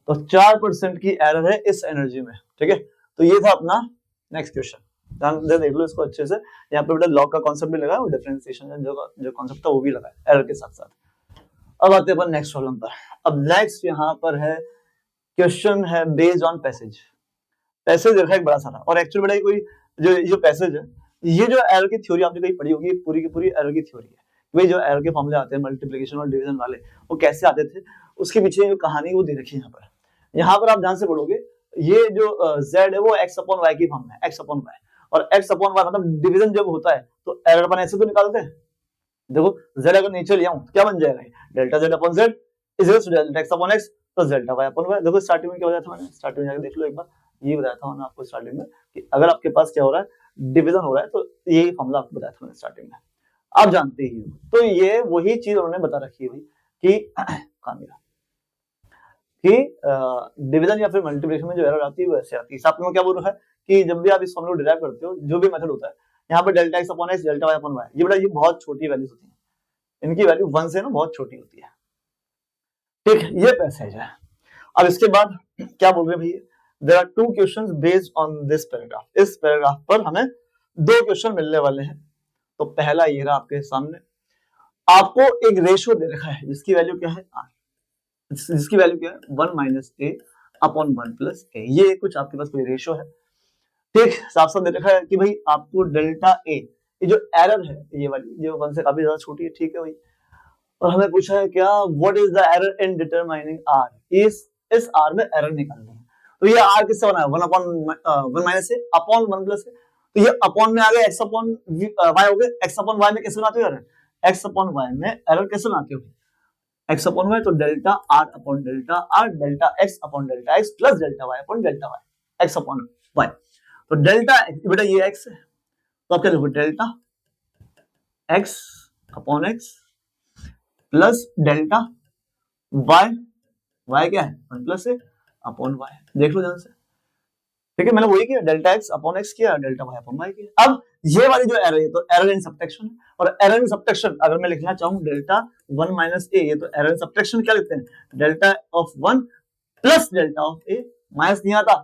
तो 4% की एरर है इस एनर्जी में, ठीक है। तो ये था अपना नेक्स्ट क्वेश्चन, ध्यान दे देख लो इसको अच्छे से। यहाँ पे बेटा लॉग का कॉन्सेप्ट भी लगा है और डिफरेंशिएशन जो कॉन्सेप्ट था वो भी लगा है एरर के साथ साथ। अब आते हैं अपन नेक्स्ट प्रॉब्लम पर। अब नेक्स्ट यहाँ पर है क्वेश्चन है बेस्ड ऑन पैसेज, पैसेज देखा एक बड़ा सारा, और एक्चुअली बड़ा कोई जो पैसेज है, ये जो एरर की थ्योरी आपने कहीं पढ़ी होगी, पूरी की पूरी एरर की थ्योरी है। वही जो एरर के फॉर्मूले आते हैं मल्टीप्लिकेशन और डिवीजन वाले, वो कैसे आते थे उसके पीछे जो कहानी वो दे रखी है यहाँ पर। यहाँ पर आप ध्यान से पढ़ोगे, ये जो z है वो x अपॉन y की फॉर्म में है, x अपॉन y, और x अपॉन y मतलब डिवीजन जब होता है तो एरर अपन ऐसे तो निकालते हैं। देखो z अगर नीचे लिया हूं तो क्या बन जाएगा, delta z upon z is delta x upon x, तो डेल्टा y अपॉन y। देखो स्टार्टिंग में क्या बताया था मैंने, स्टार्टिंग में जाके देख लो एक बार, ये बताया था मैंने आपको स्टार्टिंग में कि अगर आपके पास क्या हो रहा है डिवीजन हो रहा है तो यही फॉर्मूला आपको बताया था मैंने स्टार्टिंग में, आप जानते ही हो। तो ये वही चीज उन्होंने बता रखी है भाई कि कहां मेरा कि डिवीजन या फिर मल्टीप्लिकेशन में जो एरर आती है वो ऐसे आती है। साथ में क्या बोल रहा है कि जब भी आप इस फॉर्मूला को डिराइव करते हो, जो भी मेथड होता है, यहाँ पर delta x upon x delta y upon y, ये बेटा ये बहुत छोटी वैल्यूज होती है, इनकी वैल्यू 1 से ना बहुत छोटी होती है, ठीक। ये पैसेज है। अब इसके बाद क्या बोल रहे हैं भैया, there are 2 questions based on this paragraph. इस पैराग्राफ पर हमें 2 क्वेश्चन मिलने वाले हैं। तो पहला ये रहा आपके सामने, आपको एक रेशियो दे रखा है जिसकी वैल्यू क्या है r, जिसकी वैल्यू क्या है 1 minus a upon 1 plus a, ये कुछ आपके पास कोई रेशियो है, ठीक। साफ साफ दे रखा है कि भाई आपको डेल्टा a, ये जो एरर है ये वाली जो 1 से काफी ज्यादा छोटी है, ठीक है भाई, और हमें पूछा है क्या what is the error in determining r, इस r में एरर निकालनी है। तो ये r किससे बना है 1 upon 1 minus a upon 1 plus a, तो ये अपॉन में आ गया x अपॉन y हो गया, x अपॉन y में कैसे बनाते हो एरर, x अपॉन y में एरर कैसे बनाते हो, x अपॉन y, तो delta r upon delta r, delta x upon delta x plus delta y upon delta y, x upon y। तो डेल्टा बेटा ये x है, तो आप क्या लिखो delta x upon x plus delta y, y क्या है 1 प्लस a अपॉन y, देख लो ध्यान से, ठीक है, मैंने वही किया, डेल्टा एक्स अपॉन एक्स किया, डेल्टा वाई अपॉन वाई किया। अब ये वाली जो एरर है तो एरर इन सबट्रैक्शन है, और एरर इन सबट्रैक्शन अगर मैं लिखना चाहूँ डेल्टा 1 माइनस ए, ये तो एरर इन सबट्रैक्शन क्या लिखते हैं, delta of 1 plus delta of A, minus नहीं आता,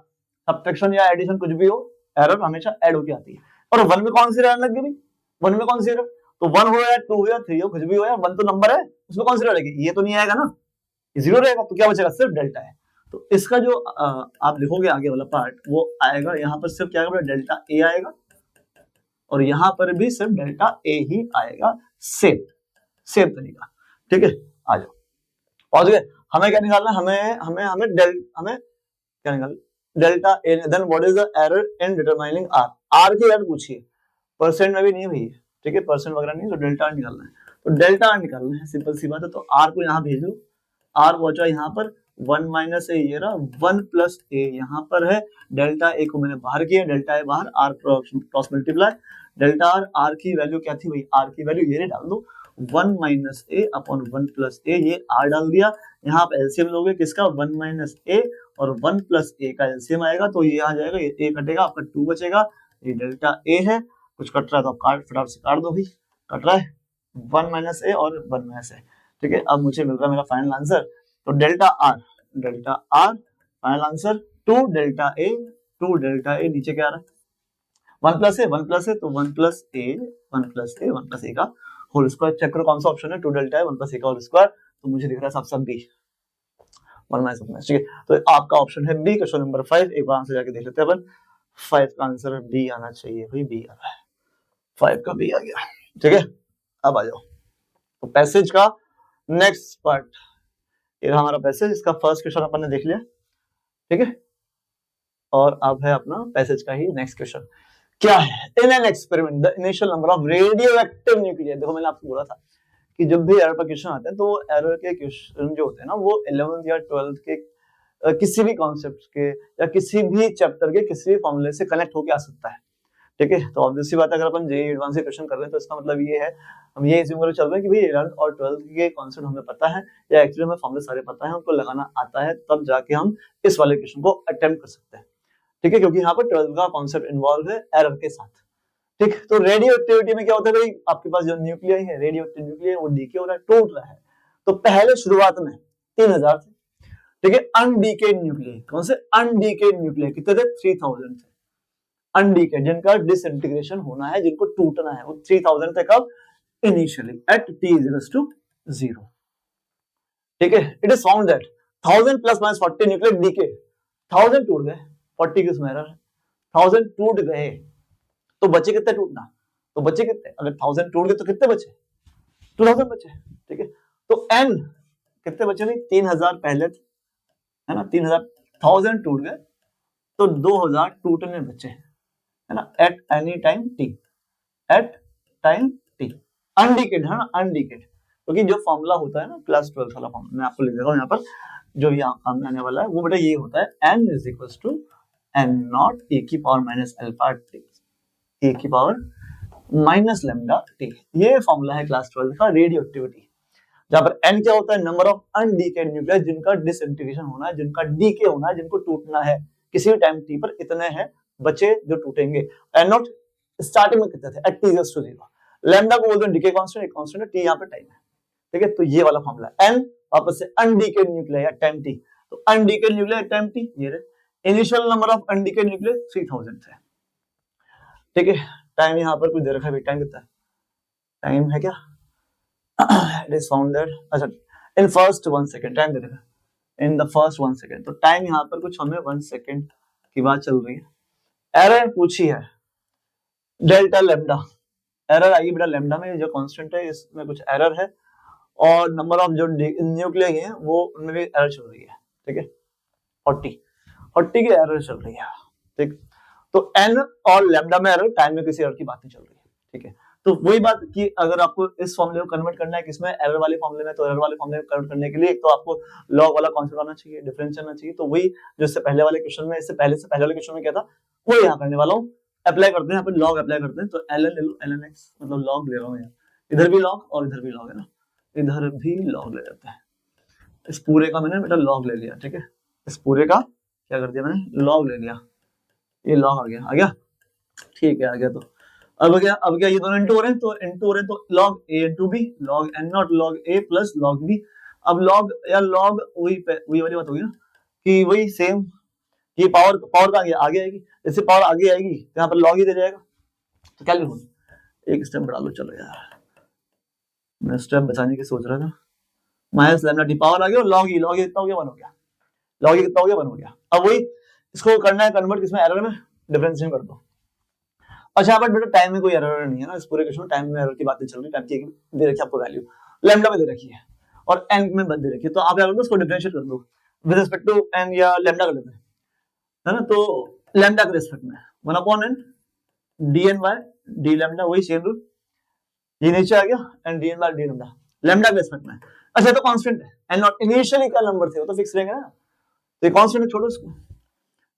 सबट्रैक्शन या एडिशन कुछ भी हो, एरर हमेशा ऐड होके आती है। और 1 में कौन सी एरर लग गई, 1 में कौन सी एरर, तो 1 हो या 2 हो या 3 हो, कुछ भी हो यार, 1 तो नंबर है, उसमें कौन सी एरर लगेगी, ये तो नहीं आएगा ना, जीरो रहेगा, तो क्या बचेगा, सिर्फ डेल्टा है। तो इसका जो आप लिखोगे आगे वाला पार्ट वो आएगा, यहाँ पर सिर्फ क्या आएगा, डेल्टा ए आएगा, और यहाँ पर भी सिर्फ डेल्टा ए ही आएगा, सेम सेम तरीका। ठीक है, आ जाओ, पहुंच गए। हमें क्या निकालना है, हमें क्या निकालना, delta A. Then what is the error in determining R, R की एरर पूछिए, परसेंट में भी नहीं हुई है, ठीक है, परसेंट वगैरह नहीं, तो डेल्टा आर निकालना है, तो डेल्टा आर निकालना है, सिंपल सी बात है। तो आर को यहाँ भेज लो, आर पहुंचा यहाँ पर 1 माइनस ए, ये रहा 1 प्लस ए यहाँ पर है, डेल्टा ए को मैंने बाहर किया, डेल्टा ए बाहर, R cross multiply, delta R, R की वैल्यू क्या थी भाई, आर की वैल्यू ये डाल दो, 1 माइनस ए अपॉन 1 प्लस ए, ये आर डाल दिया। यहाँ आप एलसीएम लोगे किसका, 1 माइनस ए और 1 प्लस ए का एलसीएम आएगा, तो ये आ जाएगा, ये ए कटेगा, आपका 2 बचेगा, ये डेल्टा ए है, कुछ कट रहा है तो आप काट, फटाफट से काट दो भाई, कट रहा है 1 माइनस ए और 1 माइनस ए, ठीक है। अब मुझे मिल रहा है मेरा फाइनल आंसर, तो delta R final answer 2 delta A, 2 delta A, नीचे क्या आ रहा है 1 प्लस ए, 1 प्लस ए, तो 1 प्लस ए, 1 प्लस ए, 1 प्लस ए का होल स्क्वायर, चेक करो कौन सा ऑप्शन है, 2 डेल्टा ए 1 प्लस ए का होल स्क्वायर, तो मुझे दिख रहा है सब सब बी, 1 माइनस 1 माइनस, ठीक है। तो आपका ऑप्शन है बी, क्वेश्चन नंबर 5, एक बार आंसर जाके देख लेते हैं अपन, 5 का आंसर बी आना चाहिए भाई, बी आ रहा है, 5 का बी आ गया, ठीक है। अब आ जाओ, तो पैसेज का नेक्स्ट पार्ट, ये हमारा पैसेज, इसका फर्स्ट क्वेश्चन अपन ने देख लिया, ठीक है, और अब है अपना पैसेज का ही नेक्स्ट क्वेश्चन, क्या है, in an experiment the initial number of radio active nuclear. देखो मैंने आपको बोला था कि जब भी एरर पर क्वेश्चन आते हैं तो एरर के क्वेश्चन जो होते हैं ना वो 11th या 12th के किसी भी कॉन्सेप्ट के या किसी भी चैप्टर के किसी भी फॉर्मूले से कनेक्ट होकर आ सकता है, ठीक है। तो ऑब्वियस सी बात है, अगर अपन जेईई एडवांस से क्वेश्चन कर रहे हैं तो इसका मतलब ये है, हम ये एज्यूम कर चल रहे हैं कि भाई 11th और 12th के कॉन्सेप्ट हमें पता है, या एक्चुअली हमें फॉर्मूले सारे पता है, उनको लगाना आता है, तब जाके हम इस वाले क्वेश्चन को अटेम्प्ट कर सकते हैं, ठीक है, क्योंकि यहाँ पर 12th का कॉन्सेप्ट इन्वॉल्व है एरर के साथ, ठीक। तो रेडियो एक्टिविटी में क्या होता है भाई, आपके पास जो न्यूक्लियर है, रेडियो एक्टिव न्यूक्लियर, वो डीके हो रहा है, टूट रहा है, तो पहले शुरुआत में 3000 थे, ठीक है, अनडीकेड न्यूक्लियर, कौन से अनडीकेड न्यूक्लियर कितने थे, 3000 थे, अनडीकेड जिनका डिसइंटीग्रेशन होना है, जिनको टूटना है, वो 3000 थे, कब, initially at t equals to 0, ठीक है। It is found that 1000 plus minus 40 nuclear decay, 1000 टूट गए, 40 की उसमें एरर है, 1000 टूट गए, तो बचे कितने टूटना, तो बचे कितने, अगर 1000 टूट गए तो कितने बचे, 2000 बचे, ठीक है। तो n कितने बचे भाई, 3000 पहले थे, है ना, 3000, 1000 टूट गए तो 2000 टूटने बचे, है ना, at any time T, at time T, undecayed है ना, अनडीकेड, क्योंकि जो फॉर्मूला होता है ना क्लास 12 वाला फॉर्मूला, मैं आपको लिख देता हूँ यहाँ पर, जो यहाँ आने वाला है वो बेटा ये होता है, n is equals to n naught e की power minus alpha T, e की पावर माइनस लैम्डा टी, ये फॉर्मूला है क्लास 12 का रेडियो एक्टिविटी, जहां पर n क्या होता है, नंबर ऑफ अनडीकेड न्यूक्लियर जिनका डिसइंटीग्रेशन होना है, जिनका डीके होना है, जिनको टूटना है किसी भी टाइम t पर, इतने हैं बचे जो टूटेंगे, n नॉट स्टार्टिंग में कितने थे, at t equals to 0, lambda को बोलते हैं डीके कांस्टेंट, एक कांस्टेंट है, t यहाँ पे टाइम है, ठीक है। तो ये वाला फॉर्मूला n वापस से अनडीकेड न्यूक्लियर या टाइम t, तो अनडीकेड न्यूक्लियर टाइम t, ये रहे initial number of undecayed nuclear 3000 थे, ठीक है। टाइम यहाँ पर कुछ दे रखा है, टाइम कितना है, टाइम है क्या, इट इज फाउंड दैट, अच्छा इन फर्स्ट 1 सेकंड टाइम दे रखा है, इन द फर्स्ट 1 सेकंड, तो टाइम यहाँ पर कुछ हमें 1 सेकंड की बात चल रही है। एरर पूछी है डेल्टा लैम्डा, एरर आई बेटा लैम्डा में, जो कांस्टेंट है इसमें कुछ एरर है, और नंबर ऑफ जो न्यूक्लियर है वो उनमें भी एरर चल रही है, ठीक है, 40 की एरर चल रही है, ठीक। तो n और लैम्डा में एरर, टाइम में किसी एरर की बात नहीं चल रही है, ठीक है। तो वही बात कि अगर आपको इस फॉर्मूले को कन्वर्ट करना है किसमें, एरर वाले फॉर्मूले में, तो एरर वाले फॉर्मूले में कन्वर्ट करने के लिए तो आपको लॉग वाला कॉन्सेप्ट आना चाहिए, डिफरेंशियल आना चाहिए, तो वही जो इससे पहले वाले क्वेश्चन में, इससे पहले वाले क्वेश्चन में क्या था, वो यहाँ करने वाला हूँ, अप्लाई करते हैं, यहाँ पे लॉग अप्लाई करते हैं, तो ln ले लो, ln x, मतलब लॉग ले रहा हूँ यार, इधर भी लॉग और इधर भी लॉग है ना, इधर भी लॉग ले लेते हैं, इस पूरे का मैंने बेटा लॉग ले लिया, ठीक है, इस पूरे का क्या कर दिया मैंने, लॉग ले लिया, ये लॉग आ गया, ठीक है, आ गया। तो अब क्या ये दोनों इंटू हो रहे हैं, तो log A into B, log N naught log A plus log B. अब लॉग या लॉग वही वाली बात होगी ना, कि वही सेम, ये पावर का आगे आएगी, जैसे पावर आगे आएगी तो यहाँ पर लॉग ही दे जाएगा। तो क्या लिखूं, एक स्टेप बढ़ा लो, चलो यार मैं स्टेप बचाने की सोच रहा था। माइनस लैम्डा टी पावर आ गया, और लॉग ई कितना हो गया, 1 हो गया, लॉग ई कितना हो गया, 1 हो गया। अब वही इसको करना है कन्वर्ट किसमें, एरर में, डिफरेंशिएशन कर दो। अच्छा यहाँ पर बेटा टाइम में कोई एरर नहीं है ना, इस पूरे क्वेश्चन में टाइम में एरर की बातें चल रही है, टाइम की दे रखी है आपको वैल्यू, लैम्डा में दे रखी है और एन में दे रखी है, तो आप क्या करोगे उसको डिफरेंशिएट कर दो विद रिस्पेक्ट टू एन या लैम्डा कर लेते हैं, है ना। तो लैम्डा के रिस्पेक्ट में 1/n dn by d lambda, वही सेम रूल, ये नीचे आ गया, and dn by d lambda, lambda के रिस्पेक्ट में। अच्छा तो कांस्टेंट है, एंड नॉट इनिशियली का नंबर थे वो तो फिक्स रहेंगे ना, तो ये कांस्टेंट है, छोड़ो इसको।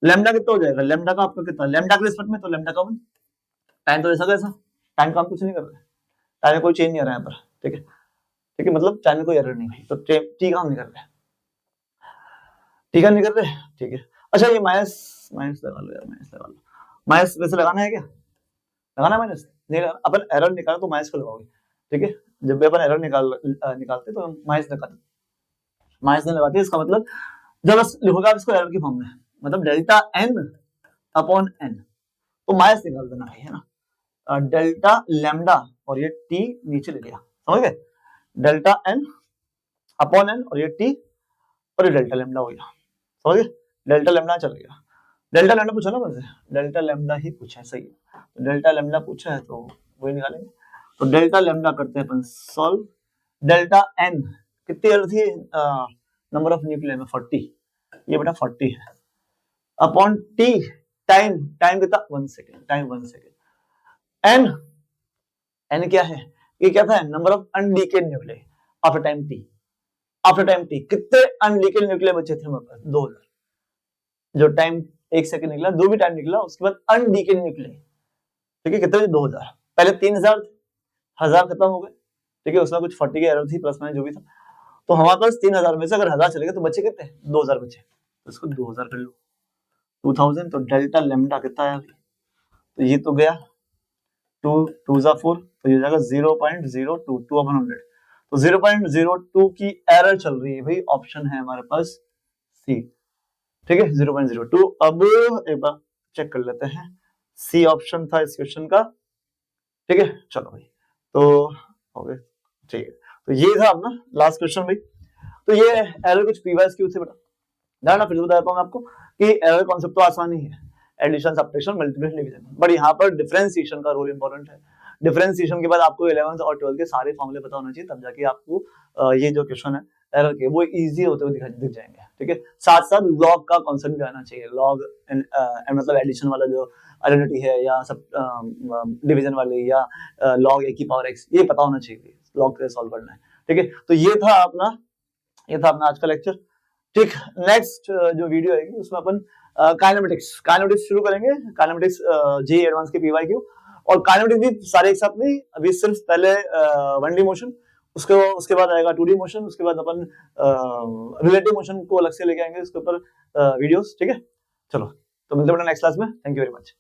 लैम्डा कितना हो जाएगा, लैम्डा का आपका कितना, लैम्डा के रिस्पेक्ट में तो लैम्डा का 1, टाइम तो ऐसा कैसा, टाइम का हम कुछ नहीं कर रहे, टाइम में कोई चेंज नहीं आ रहा है यहाँ पर, ठीक है, ठीक है, मतलब टाइम में कोई एरर नहीं है, तो टी का हम नहीं कर रहे, टी का नहीं कर रहे, ठीक है। अच्छा ये माइनस लगा लो यार, माइनस लगा लो, माइनस वैसे लगाना है क्या, लगाना है माइनस, नहीं लगाना, अपन एरर निकालो तो माइनस को लगाओगे, ठीक है, जब भी अपन एरर निकालते तो माइनस लगाते, माइनस नहीं लगाते, इसका मतलब जब लिखोगे आप इसको एरर की फॉर्म में, मतलब डेल्टा एन अपॉन एन, तो माइनस निकाल देना है ना, डेल्टा लैम्डा और ये टी नीचे ले लिया, समझ गए, डेल्टा एन अपॉन एन और ये टी और ये डेल्टा लैम्डा हो गया, समझ गए, डेल्टा लैम्डा चल गया, डेल्टा लैम्डा पूछा ना मुझसे, डेल्टा लैम्डा ही पूछा है, सही है, तो डेल्टा लैम्डा पूछा है तो वही निकालेंगे, तो डेल्टा लैम्डा करते हैं अपन सॉल्व, डेल्टा एन कितनी एरर थी, नंबर ऑफ न्यूक्लियर में 40, ये बेटा 40 है, अपॉन टी टाइम कितना 1 सेकेंड, टाइम 1 सेकेंड, एन क्या है, ये क्या था, number of undecayed nuclear after time T, कितने अनडीकेड न्यूक्लियर बचे थे हमारे पास, 2000, जो टाइम 1 सेकंड निकला, जो भी टाइम निकला उसके बाद अनडीकेड निकले, ठीक है, कितने 2000, पहले 3000 1000 खत्म हो गए, ठीक है, उसमें कुछ 40 की एरर थी, प्लस माइनस जो भी था, तो हमारे पास 3000 में से अगर 1000 चले गए तो बचे कितने, 2000 बचे, तो इसको 2000 कर लो, 2000, तो डेल्टा लैम्डा कितना आया, तो ये तो गया 2 2 जा 4, तो ये जाएगा 0.02 2/100, तो 0.02 की एरर चल रही है भाई, ऑप्शन है हमारे पास सी, ठीक है, 0.02। अब एक बार चेक कर लेते हैं, सी ऑप्शन था इस क्वेश्चन का, ठीक है, चलो भाई, तो हो गए, ठीक है, तो ये था अपना लास्ट क्वेश्चन भाई, तो ये एरर कुछ पीवाईस क्यू से बता ना, फिर से बताता हूँ आपको कि एरर कॉन्सेप्ट तो आसान ही है, addition subtraction multiplication division, but यहाँ पर डिफरेंशिएशन का रोल इंपॉर्टेंट है, डिफरेंशिएशन के बाद आपको 11th और 12th के सारे फॉर्मूले पता होना चाहिए, तब जाके आपको ये जो क्वेश्चन है एरर के वो इजी होते हुए दिख जाएंगे, ठीक है, साथ साथ लॉग का कॉन्सेप्ट भी आना चाहिए, लॉग मतलब एडिशन वाला जो आइडेंटिटी है, या सब डिवीजन वाली, या लॉग ए की पावर एक्स, ये पता होना चाहिए, लॉग कैसे सॉल्व करना है, ठीक है, तो ये था अपना आज का लेक्चर, ठीक। नेक्स्ट जो वीडियो आएगी उसमें अपन काइनेमेटिक्स शुरू करेंगे, काइनेमेटिक्स जे एडवांस के पीवाईक्यू, और काइनेमेटिक्स भी सारे एक साथ नहीं, अभी सिर्फ पहले 1D मोशन, उसके बाद आएगा 2D मोशन, उसके बाद अपन रिलेटिव मोशन को अलग से लेके आएंगे उसके ऊपर वीडियोस, ठीक है, चलो तो मिलते हैं नेक्स्ट क्लास में, थैंक यू वेरी मच।